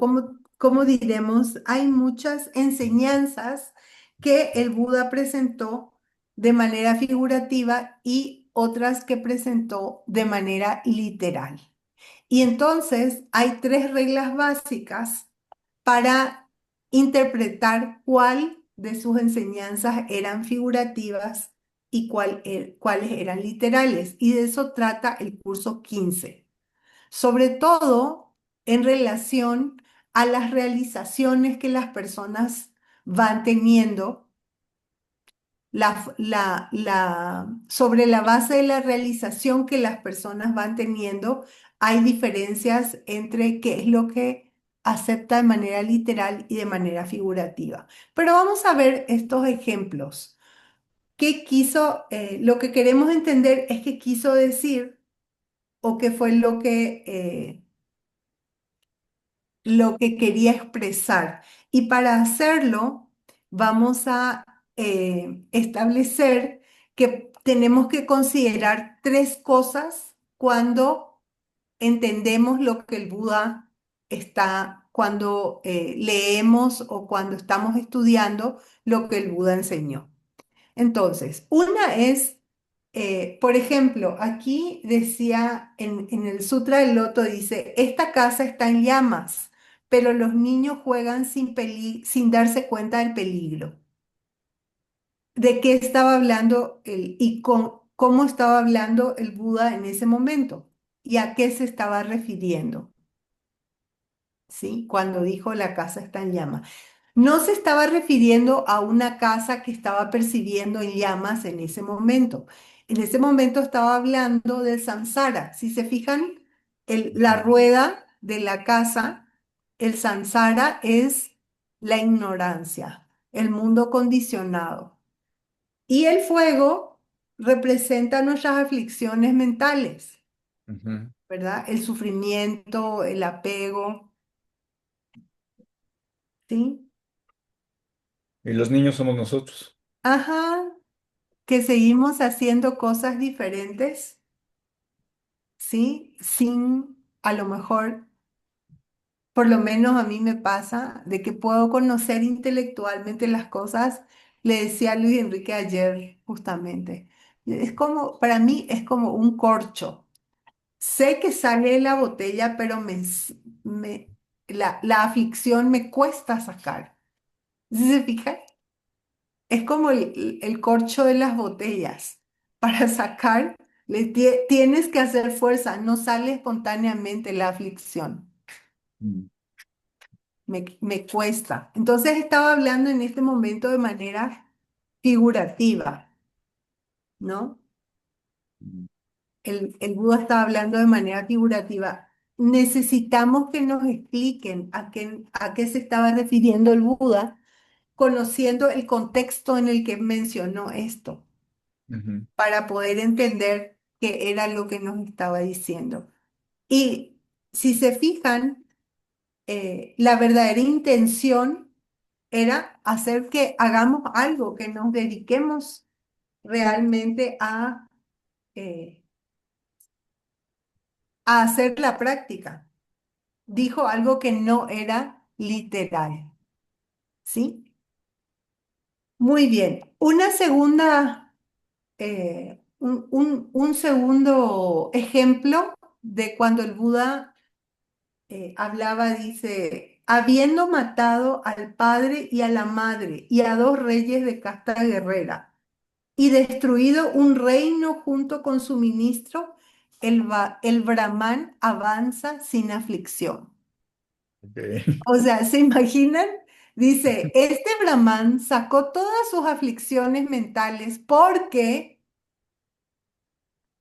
[SPEAKER 1] ¿cómo diremos? Hay muchas enseñanzas que el Buda presentó de manera figurativa y otras que presentó de manera literal. Y entonces hay tres reglas básicas para interpretar cuál de sus enseñanzas eran figurativas y cuáles eran literales. Y de eso trata el curso 15, sobre todo en relación a las realizaciones que las personas van teniendo sobre la base de la realización que las personas van teniendo, hay diferencias entre qué es lo que acepta de manera literal y de manera figurativa. Pero vamos a ver estos ejemplos. Lo que queremos entender es qué quiso decir o qué fue lo que quería expresar. Y para hacerlo, vamos a establecer que tenemos que considerar tres cosas cuando entendemos lo que el Buda cuando leemos o cuando estamos estudiando lo que el Buda enseñó. Entonces, una es, por ejemplo, aquí decía en el Sutra del Loto, dice, esta casa está en llamas, pero los niños juegan sin darse cuenta del peligro. ¿De qué estaba hablando cómo estaba hablando el Buda en ese momento? ¿Y a qué se estaba refiriendo? ¿Sí? Cuando dijo la casa está en llamas. No se estaba refiriendo a una casa que estaba percibiendo en llamas en ese momento. En ese momento estaba hablando del samsara. Si se fijan, la rueda de la casa, el samsara es la ignorancia, el mundo condicionado. Y el fuego representa nuestras aflicciones mentales,
[SPEAKER 2] Ujú.
[SPEAKER 1] ¿verdad? El sufrimiento, el apego, ¿sí?
[SPEAKER 2] Y los niños somos nosotros.
[SPEAKER 1] Ajá, que seguimos haciendo cosas diferentes, ¿sí? Sin, a lo mejor, por lo menos a mí me pasa, de que puedo conocer intelectualmente las cosas. Le decía a Luis Enrique ayer, justamente. Es como, para mí es como un corcho. Sé que sale de la botella, pero me, la aflicción me cuesta sacar. ¿Sí se fija? Es como el corcho de las botellas. Para sacar, tienes que hacer fuerza, no sale espontáneamente la aflicción.
[SPEAKER 2] Mm,
[SPEAKER 1] Me cuesta. Entonces estaba hablando en este momento de manera figurativa, ¿no?
[SPEAKER 2] mm,
[SPEAKER 1] El Buda estaba hablando de manera figurativa. Necesitamos que nos expliquen a qué se estaba refiriendo el Buda, conociendo el contexto en el que mencionó esto,
[SPEAKER 2] ujú,
[SPEAKER 1] para poder entender qué era lo que nos estaba diciendo. Y si se fijan, la verdadera intención era hacer que hagamos algo, que nos dediquemos realmente eh, a hacer la práctica. Dijo algo que no era literal, ¿sí? Muy bien. Una segunda, un segundo ejemplo de cuando el Buda hablaba, dice, habiendo matado al padre y a la madre y a dos reyes de casta guerrera y destruido un reino junto con su ministro, el Brahman avanza sin aflicción.
[SPEAKER 2] ok.
[SPEAKER 1] O sea, ¿se imaginan? Dice, este Brahman sacó todas sus aflicciones mentales porque,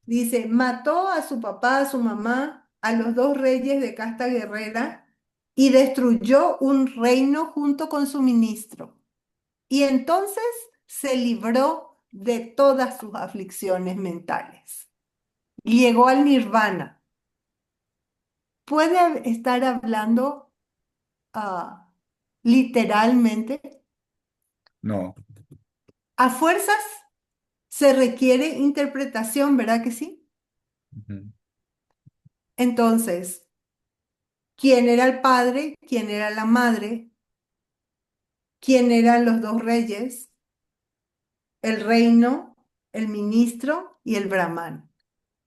[SPEAKER 1] dice, mató a su papá, a su mamá, a los dos reyes de casta guerrera y destruyó un reino junto con su ministro. Y entonces se libró de todas sus aflicciones mentales. Llegó al nirvana. ¿Puede estar hablando ah, literalmente?
[SPEAKER 2] No.
[SPEAKER 1] A fuerzas se requiere interpretación, ¿verdad que sí?
[SPEAKER 2] Ujú,
[SPEAKER 1] Entonces, ¿quién era el padre? ¿Quién era la madre? ¿Quién eran los dos reyes? El reino, el ministro y el brahman.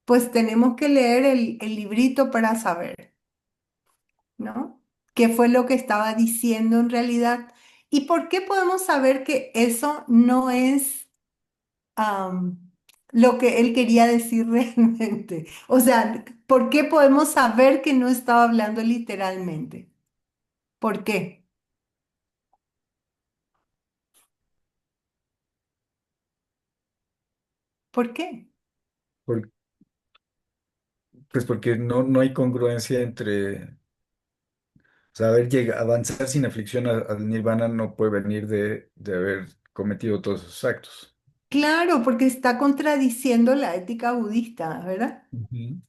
[SPEAKER 1] Pues tenemos que leer el librito para saber, ¿no? ¿Qué fue lo que estaba diciendo en realidad? ¿Y por qué podemos saber que eso no es am, lo que él quería decir realmente? O sea, ¿por qué podemos saber que no estaba hablando literalmente? ¿Por qué? ¿Por qué?
[SPEAKER 2] por- pues porque no hay congruencia entre saber avanzar sin aflicción al nirvana no puede venir de haber cometido todos esos actos.
[SPEAKER 1] Claro, porque está contradiciendo la ética budista, ¿verdad?
[SPEAKER 2] Ujú.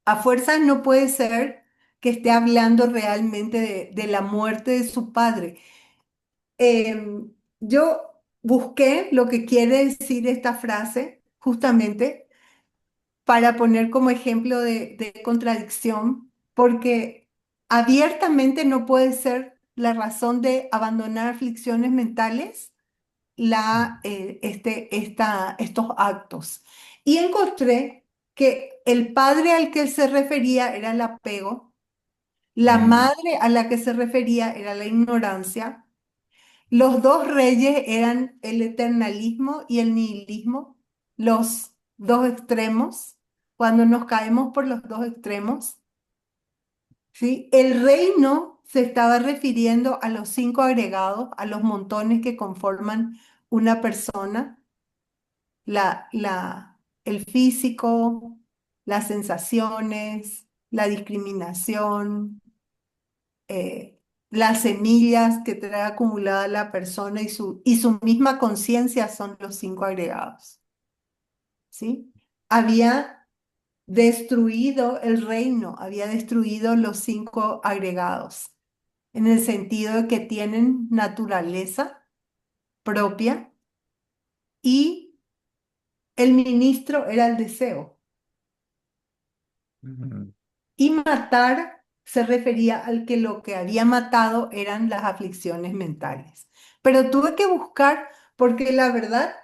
[SPEAKER 1] A fuerzas no puede ser que esté hablando realmente de la muerte de su padre. Yo busqué lo que quiere decir esta frase justamente para poner como ejemplo de contradicción, porque abiertamente no puede ser la razón de abandonar aflicciones mentales estos actos. Y encontré que el padre al que se refería era el apego, la
[SPEAKER 2] Mm,
[SPEAKER 1] madre a la que se refería era la ignorancia, los dos reyes eran el eternalismo y el nihilismo, los dos extremos, cuando nos caemos por los dos extremos, ¿sí? El reino se estaba refiriendo a los cinco agregados, a los montones que conforman una persona, el físico, las sensaciones, la discriminación, eh, las semillas que trae acumulada la persona y su misma conciencia son los cinco agregados, ¿sí? Había destruido el reino, había destruido los cinco agregados, en el sentido de que tienen naturaleza propia y el ministro era el deseo.
[SPEAKER 2] Ujú.
[SPEAKER 1] Y matar se refería al que lo que había matado eran las aflicciones mentales. Pero tuve que buscar, porque la verdad,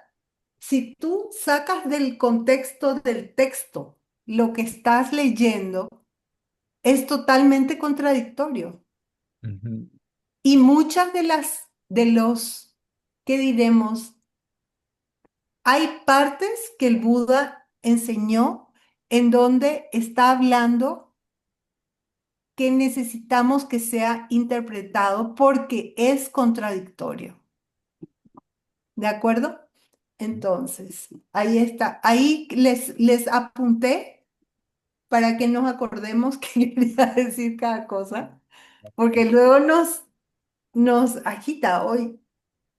[SPEAKER 1] si tú sacas del contexto del texto lo que estás leyendo, es totalmente contradictorio.
[SPEAKER 2] Ujú.
[SPEAKER 1] Y muchas de los, ¿qué diremos? Hay partes que el Buda enseñó en donde está hablando que necesitamos que sea interpretado porque es contradictorio. ¿De acuerdo? Entonces, ahí está. Ahí les apunté para que nos acordemos que quería decir cada cosa, porque luego nos agita hoy.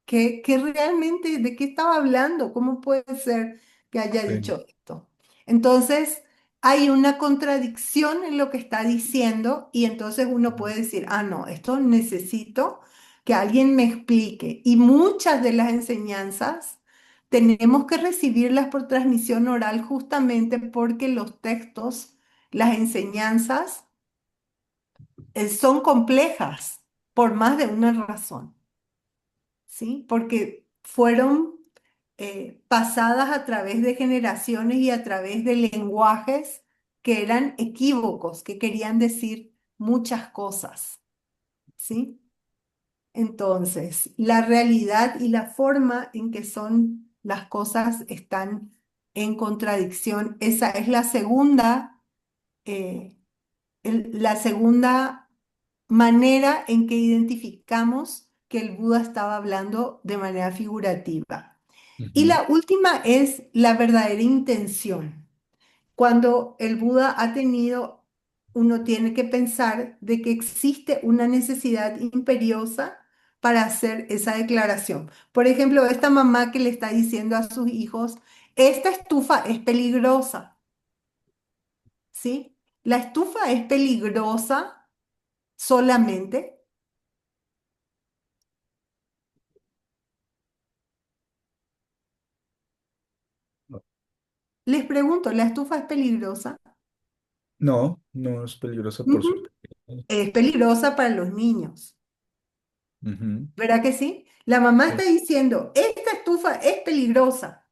[SPEAKER 1] ¿Qué realmente, de qué estaba hablando? ¿Cómo puede ser que haya
[SPEAKER 2] Sí.
[SPEAKER 1] dicho esto? Entonces, hay una contradicción en lo que está diciendo y entonces uno puede decir, ah, no, esto necesito que alguien me explique. Y muchas de las enseñanzas tenemos que recibirlas por transmisión oral justamente porque los textos, las enseñanzas, son complejas por más de una razón. ¿Sí? Porque fueron pasadas a través de generaciones y a través de lenguajes que eran equívocos, que querían decir muchas cosas, ¿sí? Entonces, la realidad y la forma en que son las cosas están en contradicción. Esa es eh, la segunda manera en que identificamos que el Buda estaba hablando de manera figurativa. Y
[SPEAKER 2] Ujú.
[SPEAKER 1] la última es la verdadera intención. Cuando el Buda ha tenido, uno tiene que pensar de que existe una necesidad imperiosa para hacer esa declaración. Por ejemplo, esta mamá que le está diciendo a sus hijos, esta estufa es peligrosa, ¿sí? La estufa es peligrosa solamente. Les pregunto, ¿la estufa es peligrosa?
[SPEAKER 2] No, no es peligrosa por su...
[SPEAKER 1] Ujú. Es peligrosa para los niños,
[SPEAKER 2] Ujú.
[SPEAKER 1] ¿verdad que sí? La mamá
[SPEAKER 2] Sí.
[SPEAKER 1] está diciendo, esta estufa es peligrosa,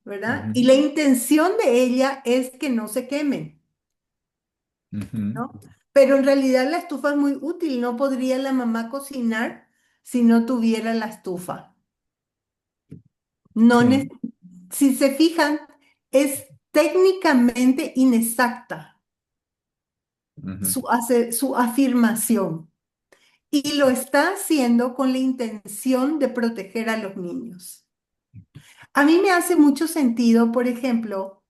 [SPEAKER 1] ¿verdad? Y
[SPEAKER 2] Ujú.
[SPEAKER 1] la intención de ella es que no se quemen,
[SPEAKER 2] Ujú.
[SPEAKER 1] ¿no? Pero en realidad la estufa es muy útil, no podría la mamá cocinar si no tuviera la estufa. No
[SPEAKER 2] Sí.
[SPEAKER 1] si se fijan, es técnicamente inexacta
[SPEAKER 2] Ujú.
[SPEAKER 1] su afirmación. Y lo está haciendo con la intención de proteger a los niños. A mí me hace mucho sentido, por ejemplo,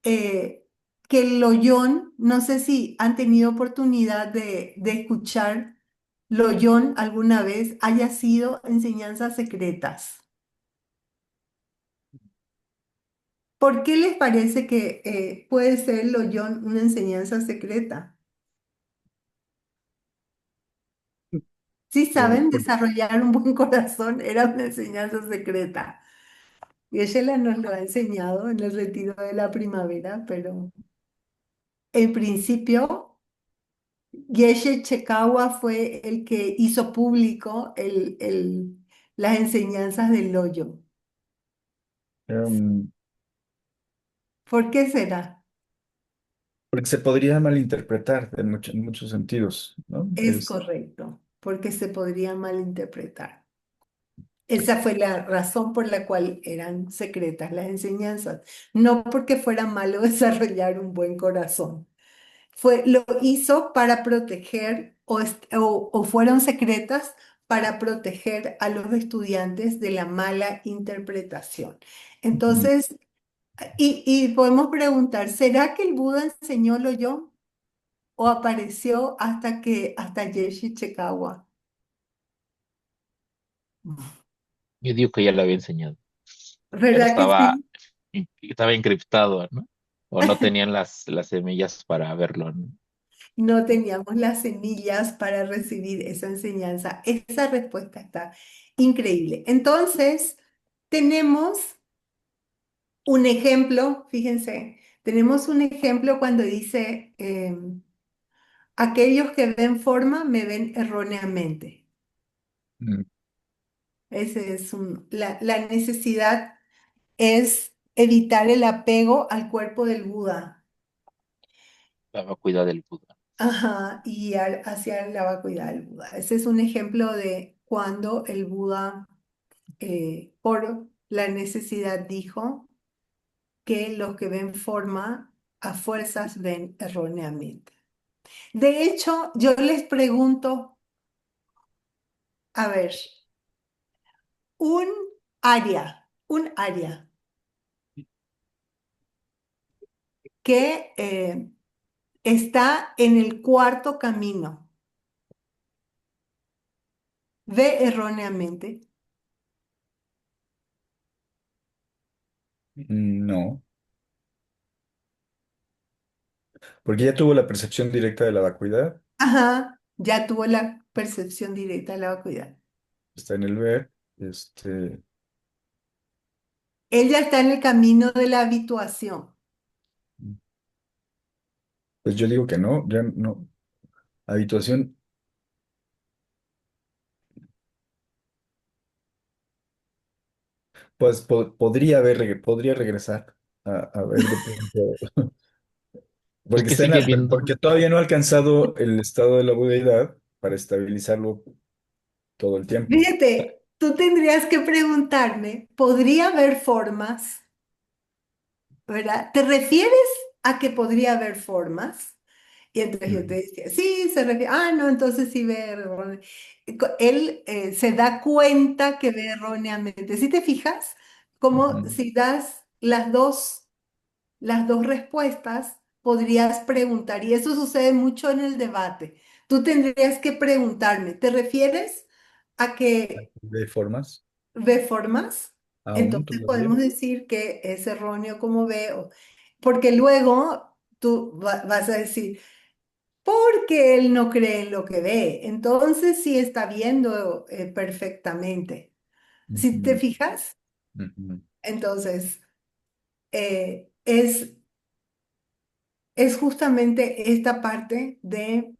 [SPEAKER 1] eh, que el Loyón, no sé si han tenido oportunidad de escuchar Loyón alguna vez, haya sido enseñanzas secretas. ¿Por qué les parece que puede ser el Loyón una enseñanza secreta? Si
[SPEAKER 2] Por-
[SPEAKER 1] saben
[SPEAKER 2] por-
[SPEAKER 1] desarrollar un buen corazón, era una enseñanza secreta. Y ella nos lo ha enseñado en el retiro de la primavera, pero en principio Geshe Chekawa fue el que hizo público las enseñanzas del Loyo.
[SPEAKER 2] em,
[SPEAKER 1] ¿Por qué será?
[SPEAKER 2] porque se podría malinterpretar en muchos sentidos, ¿no?
[SPEAKER 1] Es correcto, porque se podría malinterpretar. Esa fue la razón por la cual eran secretas las enseñanzas, no porque fuera malo desarrollar un buen corazón, lo hizo para proteger o fueron secretas para proteger a los estudiantes de la mala interpretación.
[SPEAKER 2] Ujú.
[SPEAKER 1] Entonces, y podemos preguntar, ¿será que el Buda enseñó lo yo o apareció hasta Geshe Chekawa?
[SPEAKER 4] Yo digo que ya lo había enseñado, pero
[SPEAKER 1] ¿Verdad que sí?
[SPEAKER 4] estaba encriptado, ¿no? O no tenían las semillas para verlo, ¿no?
[SPEAKER 1] No teníamos las semillas para recibir esa enseñanza. Esa respuesta está increíble. Entonces, tenemos un ejemplo, fíjense, tenemos un ejemplo cuando dice, aquellos que ven forma me ven erróneamente.
[SPEAKER 2] Mm,
[SPEAKER 1] Ese es la necesidad es evitar el apego al cuerpo del Buda.
[SPEAKER 4] Estaba cuidado del Buda.
[SPEAKER 1] Ajá, y hacia la vacuidad del Buda. Ese es un ejemplo de cuando el Buda, por la necesidad, dijo que los que ven forma a fuerzas ven erróneamente. De hecho, yo les pregunto, a ver, un un área que está en el cuarto camino, ¿ve erróneamente?
[SPEAKER 2] No, porque ya tuvo la percepción directa de la vacuidad,
[SPEAKER 1] Ajá, ya tuvo la percepción directa de la vacuidad.
[SPEAKER 2] está en el ver, este,
[SPEAKER 1] Él ya está en el camino de la habituación.
[SPEAKER 2] pues yo digo que no, ya no. Habituación, pues podría regresar a ver de pronto,
[SPEAKER 4] Es
[SPEAKER 2] porque
[SPEAKER 4] que sigue viendo,
[SPEAKER 2] porque todavía no ha alcanzado el estado de la budeidad para estabilizarlo todo el tiempo.
[SPEAKER 1] Fíjate, tú tendrías que preguntarme, ¿podría haber formas? ¿Verdad? ¿Te refieres a que podría haber formas? Y entonces yo te
[SPEAKER 2] Ujú,
[SPEAKER 1] decía, sí, se refiere, no, entonces sí ve Él se da cuenta que ve erróneamente. Si te fijas, como
[SPEAKER 2] ujú.
[SPEAKER 1] si das las dos respuestas, podrías preguntar, y eso sucede mucho en el debate. Tú tendrías que preguntarme, ¿te refieres a que
[SPEAKER 2] De formas,
[SPEAKER 1] ve formas?
[SPEAKER 2] aún
[SPEAKER 1] Entonces
[SPEAKER 2] todavía.
[SPEAKER 1] podemos decir que es erróneo como veo, porque luego tú vas a decir, porque él no cree en lo que ve, entonces sí está viendo perfectamente. Si te
[SPEAKER 2] Ujú,
[SPEAKER 1] fijas,
[SPEAKER 2] ujú.
[SPEAKER 1] entonces es justamente esta parte de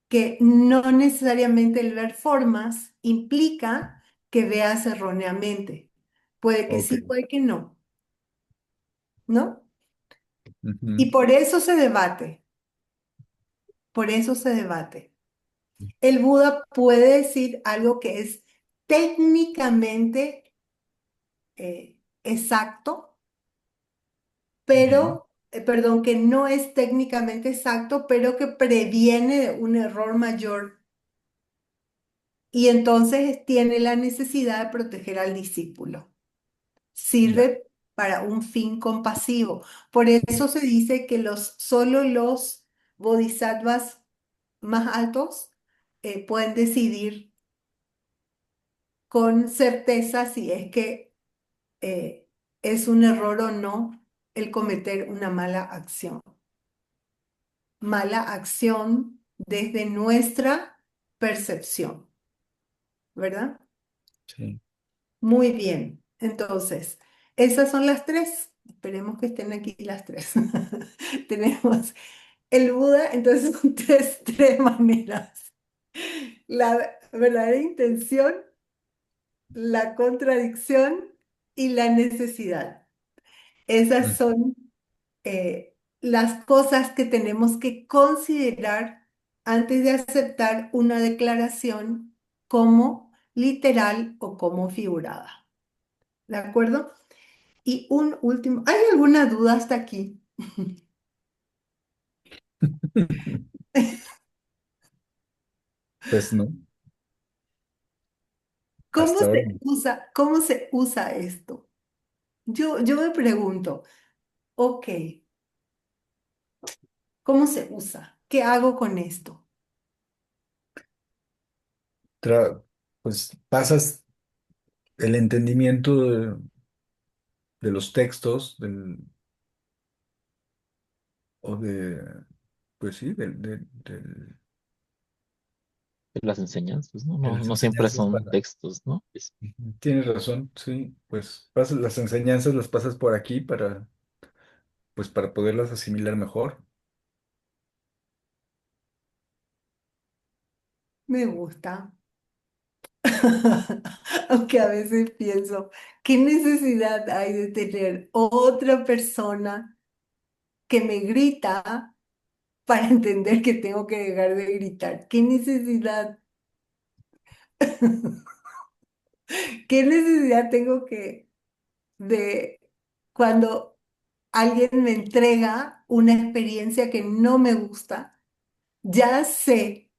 [SPEAKER 1] que no necesariamente el ver formas implica que veas erróneamente. Puede que
[SPEAKER 2] Ok.
[SPEAKER 1] sí, puede que no, ¿no? Y
[SPEAKER 2] Ujú,
[SPEAKER 1] por eso se debate. El Buda puede decir algo que es técnicamente exacto,
[SPEAKER 2] ujú.
[SPEAKER 1] perdón, que no es técnicamente exacto, pero que previene un error mayor y entonces tiene la necesidad de proteger al discípulo.
[SPEAKER 2] Ya,
[SPEAKER 1] Sirve para un fin compasivo. Por eso se dice que solo los bodhisattvas más altos pueden decidir con certeza si es que es un error o no el cometer una mala acción. Mala acción desde nuestra percepción, ¿verdad?
[SPEAKER 2] sí.
[SPEAKER 1] Muy bien. Entonces, esas son las tres. Esperemos que estén aquí las tres. Tenemos el Buda, entonces son tres maneras. La verdadera intención, la contradicción y la necesidad. Esas
[SPEAKER 2] Mm,
[SPEAKER 1] son las cosas que tenemos que considerar antes de aceptar una declaración como literal o como figurada. ¿De acuerdo? Y un último, ¿hay alguna duda hasta aquí?
[SPEAKER 2] Pues no,
[SPEAKER 1] ¿Cómo
[SPEAKER 2] hasta ahora
[SPEAKER 1] se
[SPEAKER 2] no.
[SPEAKER 1] usa, cómo se usa esto? Yo me pregunto, ok, ¿cómo se usa? ¿Qué hago con esto?
[SPEAKER 2] Tra- pues pasas el entendimiento de los textos o de, pues sí,
[SPEAKER 4] Las enseñanzas, ¿no?
[SPEAKER 2] de
[SPEAKER 4] No,
[SPEAKER 2] las
[SPEAKER 4] no siempre
[SPEAKER 2] enseñanzas
[SPEAKER 4] son
[SPEAKER 2] para...
[SPEAKER 4] textos, ¿no?
[SPEAKER 2] Tienes razón, sí, pues pasas las enseñanzas, las pasas por aquí para, pues para poderlas asimilar mejor.
[SPEAKER 1] Me gusta. Aunque a veces pienso, ¿qué necesidad hay de tener otra persona que me grita para entender que tengo que dejar de gritar? ¿Qué necesidad? ¿Qué necesidad tengo de cuando alguien me entrega una experiencia que no me gusta? Ya sé,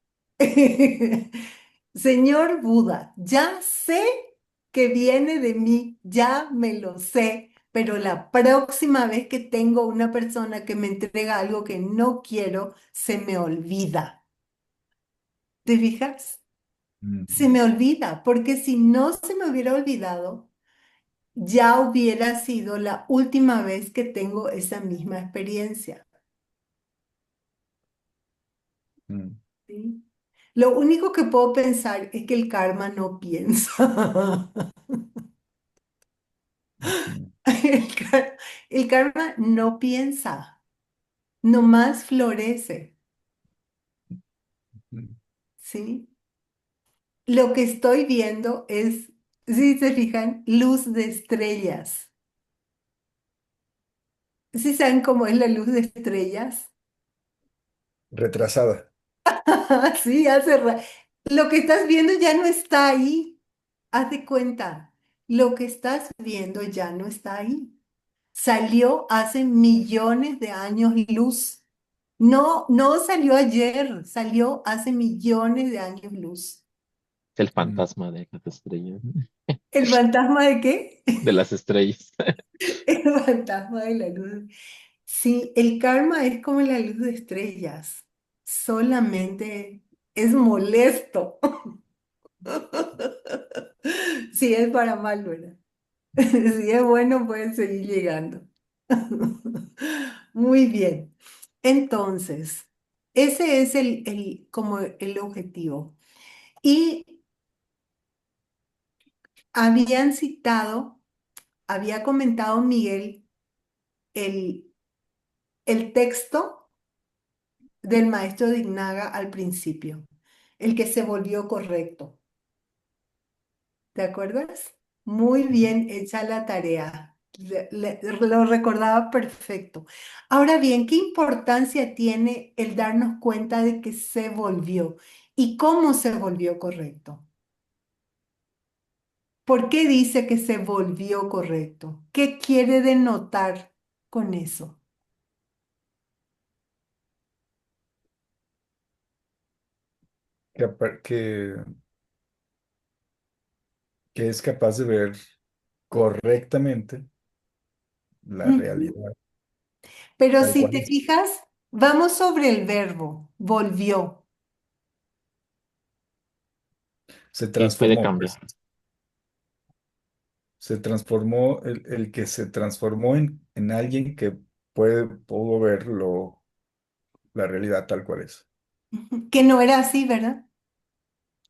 [SPEAKER 1] señor Buda, ya sé que viene de mí, ya me lo sé, pero la próxima vez que tengo una persona que me entrega algo que no quiero, se me olvida. ¿Te fijas? Se
[SPEAKER 2] Mm,
[SPEAKER 1] me olvida, porque si no se me hubiera olvidado, ya hubiera sido la última vez que tengo esa misma experiencia.
[SPEAKER 2] mm,
[SPEAKER 1] ¿Sí? Lo único que puedo pensar es que el karma no piensa.
[SPEAKER 2] ujú,
[SPEAKER 1] El karma no piensa, nomás florece,
[SPEAKER 2] mm.
[SPEAKER 1] ¿sí? Lo que estoy viendo es, si se fijan, luz de estrellas. ¿Sí saben cómo es la luz de estrellas?
[SPEAKER 2] Retrasada.
[SPEAKER 1] Sí, lo que estás viendo ya no está ahí. Haz de cuenta, lo que estás viendo ya no está ahí. Salió hace millones de años luz. No, no salió ayer, salió hace millones de años luz.
[SPEAKER 4] El
[SPEAKER 2] Mm,
[SPEAKER 4] fantasma de las estrellas, ¿no?
[SPEAKER 1] ¿El fantasma de qué?
[SPEAKER 4] De las estrellas.
[SPEAKER 1] El fantasma de la luz. Sí, el karma es como la luz de estrellas. Solamente es molesto. Si es para mal, ¿verdad? Si es bueno, pueden seguir llegando. Muy bien. Entonces, ese es como el objetivo. Y habían citado, había comentado Miguel el, el texto del maestro Dignaga al principio, el que se volvió correcto. ¿Te acuerdas? Muy bien hecha la tarea. Lo recordaba perfecto. Ahora bien, ¿qué importancia tiene el darnos cuenta de que se volvió y cómo se volvió correcto? ¿Por qué dice que se volvió correcto? ¿Qué quiere denotar con eso?
[SPEAKER 2] que, que es capaz de ver correctamente la
[SPEAKER 1] Ujú.
[SPEAKER 2] realidad
[SPEAKER 1] Pero
[SPEAKER 2] tal
[SPEAKER 1] si
[SPEAKER 2] cual
[SPEAKER 1] te
[SPEAKER 2] es.
[SPEAKER 1] fijas, vamos sobre el verbo, volvió.
[SPEAKER 2] Se
[SPEAKER 4] Y puede
[SPEAKER 2] transformó,
[SPEAKER 4] cambiar.
[SPEAKER 2] pues. Se transformó, el que se transformó en alguien que pudo ver la realidad tal cual es.
[SPEAKER 1] Ujú. Que no era así, ¿verdad?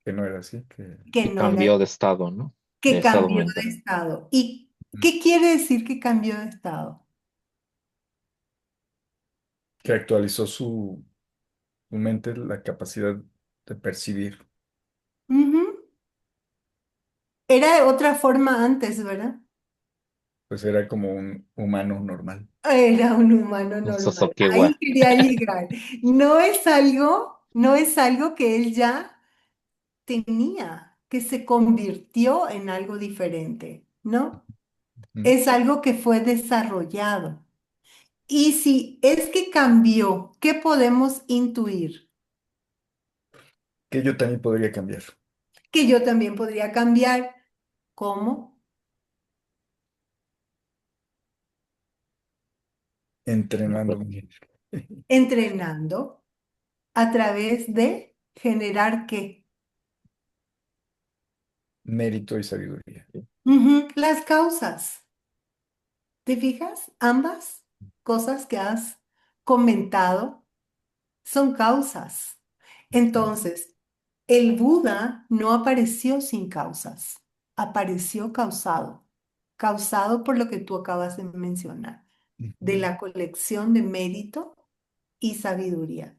[SPEAKER 2] Que no era así,
[SPEAKER 1] Que
[SPEAKER 4] Y
[SPEAKER 1] no era,
[SPEAKER 4] cambió de estado, ¿no? De
[SPEAKER 1] que
[SPEAKER 4] estado
[SPEAKER 1] cambió
[SPEAKER 4] mental.
[SPEAKER 1] de estado. ¿Y qué quiere decir que cambió de estado?
[SPEAKER 2] que actualizó su mente, la capacidad de percibir.
[SPEAKER 1] Ujú. Era de otra forma antes, ¿verdad?
[SPEAKER 2] Pues era como un humano normal.
[SPEAKER 1] Era un humano
[SPEAKER 4] Un
[SPEAKER 1] normal. Ahí
[SPEAKER 4] Sosokewa.
[SPEAKER 1] quería llegar. No es algo que él ya tenía, que se convirtió en algo diferente, ¿no?
[SPEAKER 2] Mm,
[SPEAKER 1] Es algo que fue desarrollado. Y si es que cambió, ¿qué podemos intuir?
[SPEAKER 2] Que yo también podría cambiar,
[SPEAKER 1] Que yo también podría cambiar. ¿Cómo?
[SPEAKER 2] entrenándome.
[SPEAKER 1] Entrenando a través de generar qué.
[SPEAKER 2] Mérito y sabiduría.
[SPEAKER 1] Ujú, las causas. ¿Te fijas? Ambas cosas que has comentado son causas. Entonces, el Buda no apareció sin causas, apareció causado, causado por lo que tú acabas de mencionar, de
[SPEAKER 2] Ujú.
[SPEAKER 1] la colección de mérito y sabiduría.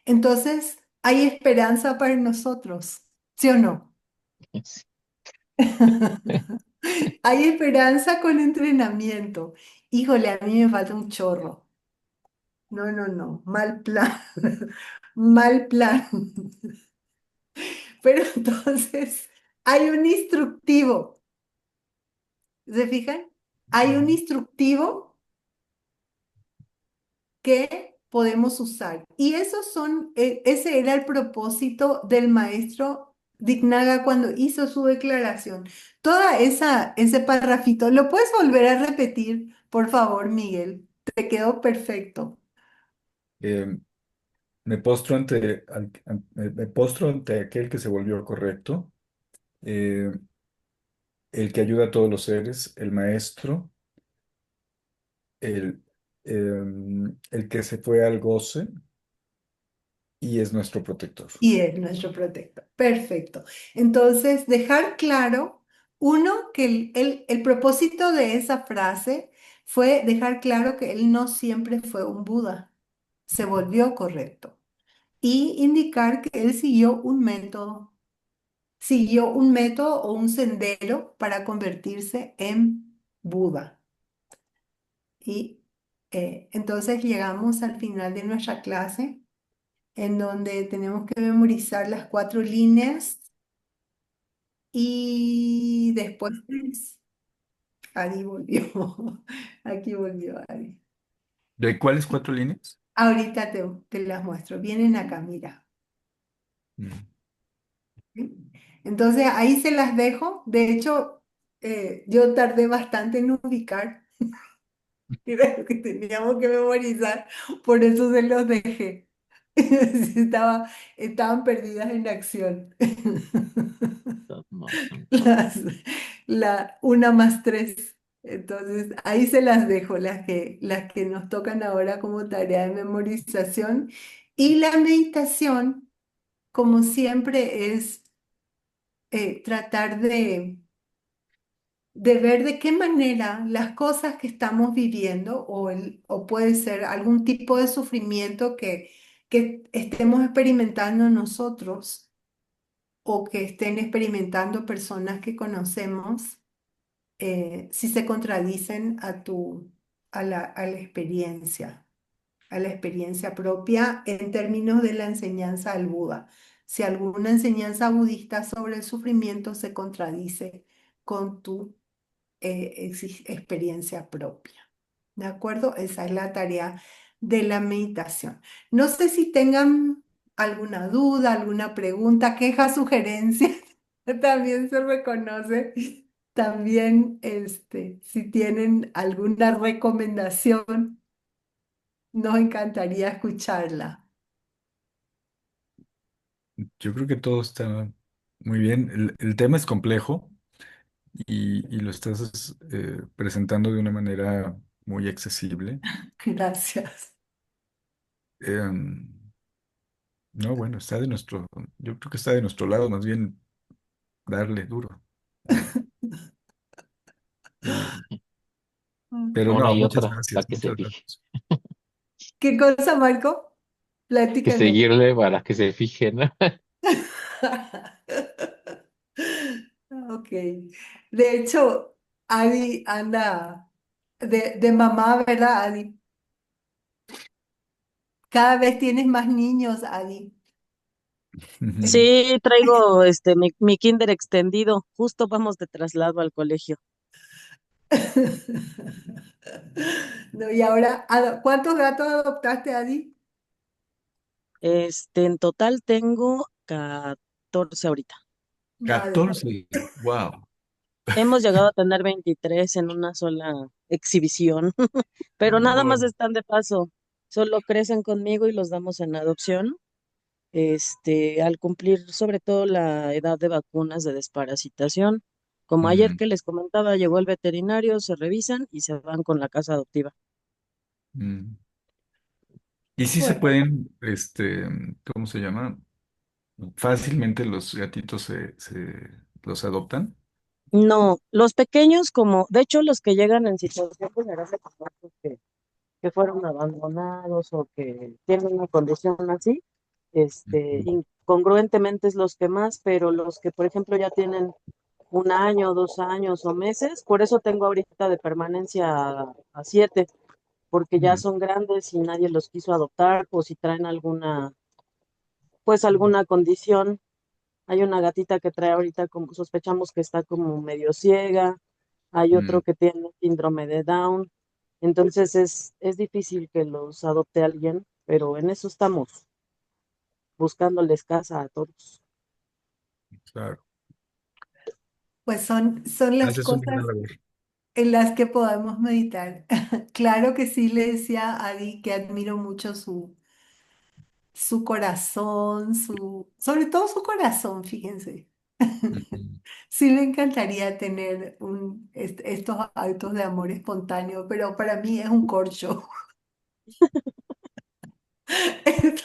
[SPEAKER 1] Entonces, hay esperanza para nosotros, ¿sí o no?
[SPEAKER 4] Sí.
[SPEAKER 1] Hay esperanza con entrenamiento. Híjole, a mí me falta un chorro. No, no, no, mal plan, mal plan. Pero entonces hay un instructivo, ¿se fijan? Hay un instructivo que podemos usar. Y esos son, ese era el propósito del maestro Dignaga cuando hizo su declaración. Toda ese parrafito, ¿lo puedes volver a repetir, por favor, Miguel? Te quedó perfecto.
[SPEAKER 2] Eh, me postro me postro ante aquel que se volvió correcto, eh, el que ayuda a todos los seres, el maestro, el, el que se fue al goce y es nuestro protector.
[SPEAKER 1] Y es nuestro protector. Perfecto. Entonces, dejar claro, uno, que el propósito de esa frase fue dejar claro que él no siempre fue un Buda, se volvió correcto. Y indicar que él siguió un método o un sendero para convertirse en Buda. Y entonces llegamos al final de nuestra clase, en donde tenemos que memorizar las 4 líneas. Y después, Ari volvió. Aquí volvió Ari.
[SPEAKER 2] ¿De cuáles 4 líneas?
[SPEAKER 1] Ahorita te las muestro. Vienen acá, mira.
[SPEAKER 2] Mm.
[SPEAKER 1] ¿Sí? Entonces ahí se las dejo. De hecho, yo tardé bastante en ubicar. Era lo que teníamos que memorizar. Por eso se los dejé. Sí, estaban perdidas en acción.
[SPEAKER 4] Stop motion.
[SPEAKER 1] Las, la 1 más 3. Entonces, ahí se las dejo, las que nos tocan ahora como tarea de memorización. Y la meditación, como siempre, es tratar de ver de qué manera las cosas que estamos viviendo o puede ser algún tipo de sufrimiento que estemos experimentando nosotros o que estén experimentando personas que conocemos, si se contradicen a la experiencia propia en términos de la enseñanza del Buda. Si alguna enseñanza budista sobre el sufrimiento se contradice con tu experiencia propia. ¿De acuerdo? Esa es la tarea de la meditación. No sé si tengan alguna duda, alguna pregunta, queja, sugerencia. También se reconoce. También, si tienen alguna recomendación, nos encantaría escucharla.
[SPEAKER 2] Yo creo que todo está muy bien. El tema es complejo y lo estás presentando de una manera muy accesible.
[SPEAKER 1] Gracias.
[SPEAKER 2] Em, no, bueno, yo creo que está de nuestro lado, más bien darle duro. Eh, eh, pero
[SPEAKER 4] Una
[SPEAKER 2] no,
[SPEAKER 4] y otra para que se
[SPEAKER 2] muchas
[SPEAKER 4] fije.
[SPEAKER 2] gracias.
[SPEAKER 1] ¿Qué cosa, Marco?
[SPEAKER 4] Que
[SPEAKER 1] Platícanos.
[SPEAKER 4] seguirle para que se fijen.
[SPEAKER 1] Ok. De hecho, Adi anda de mamá, ¿verdad, Adi? Cada vez tienes más niños, Adi. Eh,
[SPEAKER 5] Sí, traigo mi kinder extendido. Justo vamos de traslado al colegio.
[SPEAKER 1] No, y ahora, ¿cuántos gatos adoptaste, Adi?
[SPEAKER 5] En total tengo 14 ahorita.
[SPEAKER 1] Madre.
[SPEAKER 2] 14. Wow.
[SPEAKER 5] Hemos llegado a tener 23 en una sola exhibición, pero nada más
[SPEAKER 2] Wow.
[SPEAKER 5] están de paso. Solo crecen conmigo y los damos en adopción. Al cumplir sobre todo la edad de vacunas de desparasitación. Como ayer
[SPEAKER 2] Mm,
[SPEAKER 5] que les comentaba, llegó el veterinario, se revisan y se van con la casa adoptiva.
[SPEAKER 2] mm. Y sí se
[SPEAKER 1] Bueno,
[SPEAKER 2] pueden, ¿cómo se llama? Fácilmente los gatitos los adoptan.
[SPEAKER 5] No, los pequeños como, de hecho los que llegan en situación vulnerable como estos que fueron abandonados o que tienen una condición así,
[SPEAKER 2] Ujú.
[SPEAKER 5] incongruentemente es los que más, pero los que por ejemplo ya tienen un año, 2 años o meses, por eso tengo ahorita de permanencia a 7, porque ya
[SPEAKER 2] Mm,
[SPEAKER 5] son grandes y nadie los quiso adoptar o si traen alguna, pues alguna condición. Hay una gatita que trae ahorita como sospechamos que está como medio ciega, hay
[SPEAKER 2] mm,
[SPEAKER 5] otro que tiene síndrome de Down, entonces es difícil que los adopte alguien, pero en eso estamos, buscándoles casa a todos.
[SPEAKER 2] claro.
[SPEAKER 1] pues son las
[SPEAKER 2] Haces una gran
[SPEAKER 1] cosas
[SPEAKER 2] labor.
[SPEAKER 1] en las que podemos meditar. Claro que sí, le decía a Adi que admiro mucho su corazón, sobre todo su corazón, fíjense.
[SPEAKER 2] Ujú.
[SPEAKER 1] Sí me encantaría tener estos actos de amor espontáneo, pero para mí es un corcho.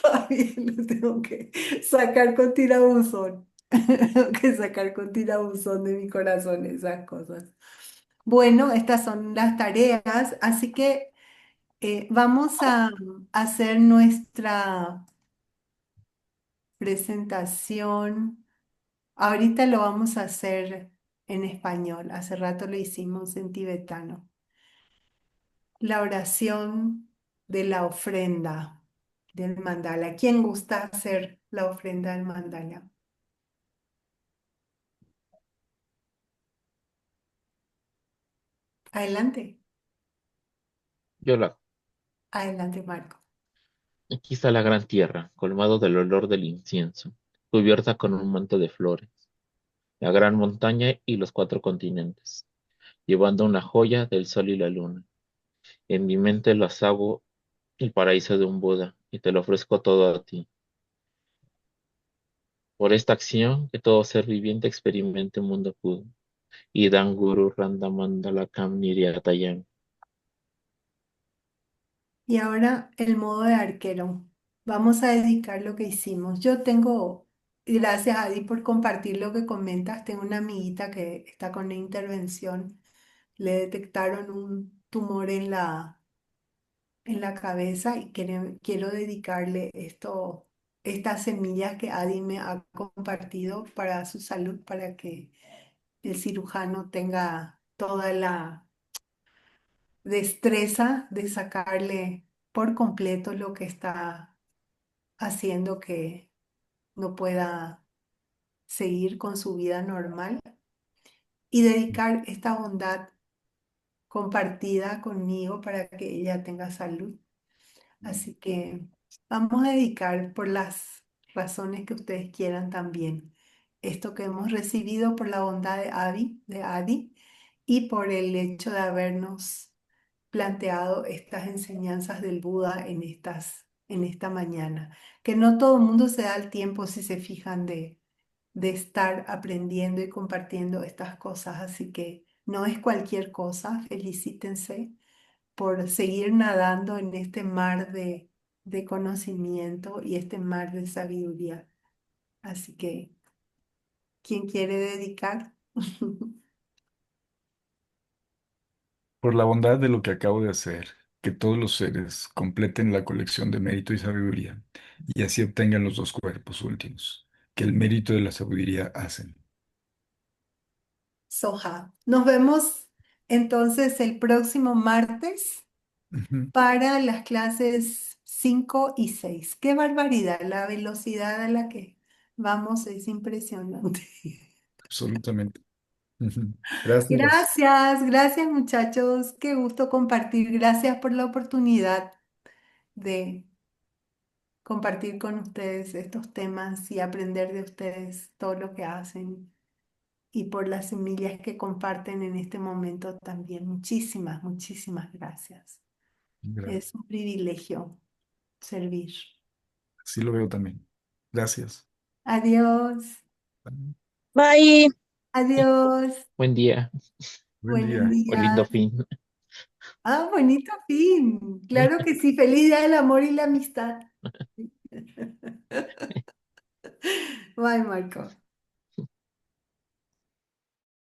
[SPEAKER 1] Todavía lo tengo que sacar con tirabuzón. Tengo que sacar con tirabuzón de mi corazón esas cosas. Bueno, estas son las tareas, así que vamos a hacer nuestra presentación. Ahorita lo vamos a hacer en español. Hace rato lo hicimos en tibetano. La oración de la ofrenda del mandala. ¿Quién gusta hacer la ofrenda del mandala? Adelante,
[SPEAKER 4] Yo la,
[SPEAKER 1] adelante, Marco.
[SPEAKER 4] aquí está la gran tierra, colmado del olor del incienso, cubierta con un manto de flores, la gran montaña y los 4 continentes, llevando una joya del sol y la luna. En mi mente lo hago el paraíso de un Buda, y te lo ofrezco todo a ti. Por esta acción, que todo ser viviente experimente un mundo puro. Y Dan Guru Randa Mandala Kam Niriatayam.
[SPEAKER 1] Y ahora el modo de arquero. Vamos a dedicar lo que hicimos. Yo tengo, gracias Adi por compartir lo que comentas, tengo una amiguita que está con una intervención. Le detectaron un tumor en la cabeza y quiero dedicarle estas semillas que Adi me ha compartido para su salud, para que el cirujano tenga toda la destreza de sacarle por completo lo que está haciendo que no pueda seguir con su vida normal y dedicar esta bondad compartida conmigo para que ella tenga salud. Así que vamos a dedicar por las razones que ustedes quieran también esto que hemos recibido por la bondad de Adi, y por el hecho de habernos planteado estas enseñanzas del Buda en esta mañana. Que no todo el mundo se da el tiempo, si se fijan, de estar aprendiendo y compartiendo estas cosas. Así que no es cualquier cosa, felicítense por seguir nadando en este mar de conocimiento y este mar de sabiduría. Así que, ¿quién quiere dedicar?
[SPEAKER 2] Por la bondad de lo que acabo de hacer, que todos los seres completen la colección de mérito y sabiduría, y así obtengan los 2 cuerpos últimos, que el mérito de la sabiduría hacen.
[SPEAKER 1] Soja. Nos vemos entonces el próximo martes
[SPEAKER 2] Ujú.
[SPEAKER 1] para las clases 5 y 6. ¡Qué barbaridad! La velocidad a la que vamos es impresionante.
[SPEAKER 2] Absolutamente. Gracias.
[SPEAKER 1] Gracias, gracias muchachos. Qué gusto compartir. Gracias por la oportunidad de compartir con ustedes estos temas y aprender de ustedes todo lo que hacen y por las semillas que comparten en este momento también. Muchísimas, muchísimas gracias. Es un privilegio servir.
[SPEAKER 2] Así lo veo también. Gracias.
[SPEAKER 1] Adiós,
[SPEAKER 5] Bye.
[SPEAKER 1] adiós.
[SPEAKER 4] Buen día
[SPEAKER 2] Buen
[SPEAKER 1] Buenos
[SPEAKER 2] día.
[SPEAKER 4] o lindo
[SPEAKER 1] días.
[SPEAKER 4] fin.
[SPEAKER 1] Ah, bonito fin. Claro que sí. Feliz día del amor y la amistad. Bye, Marco.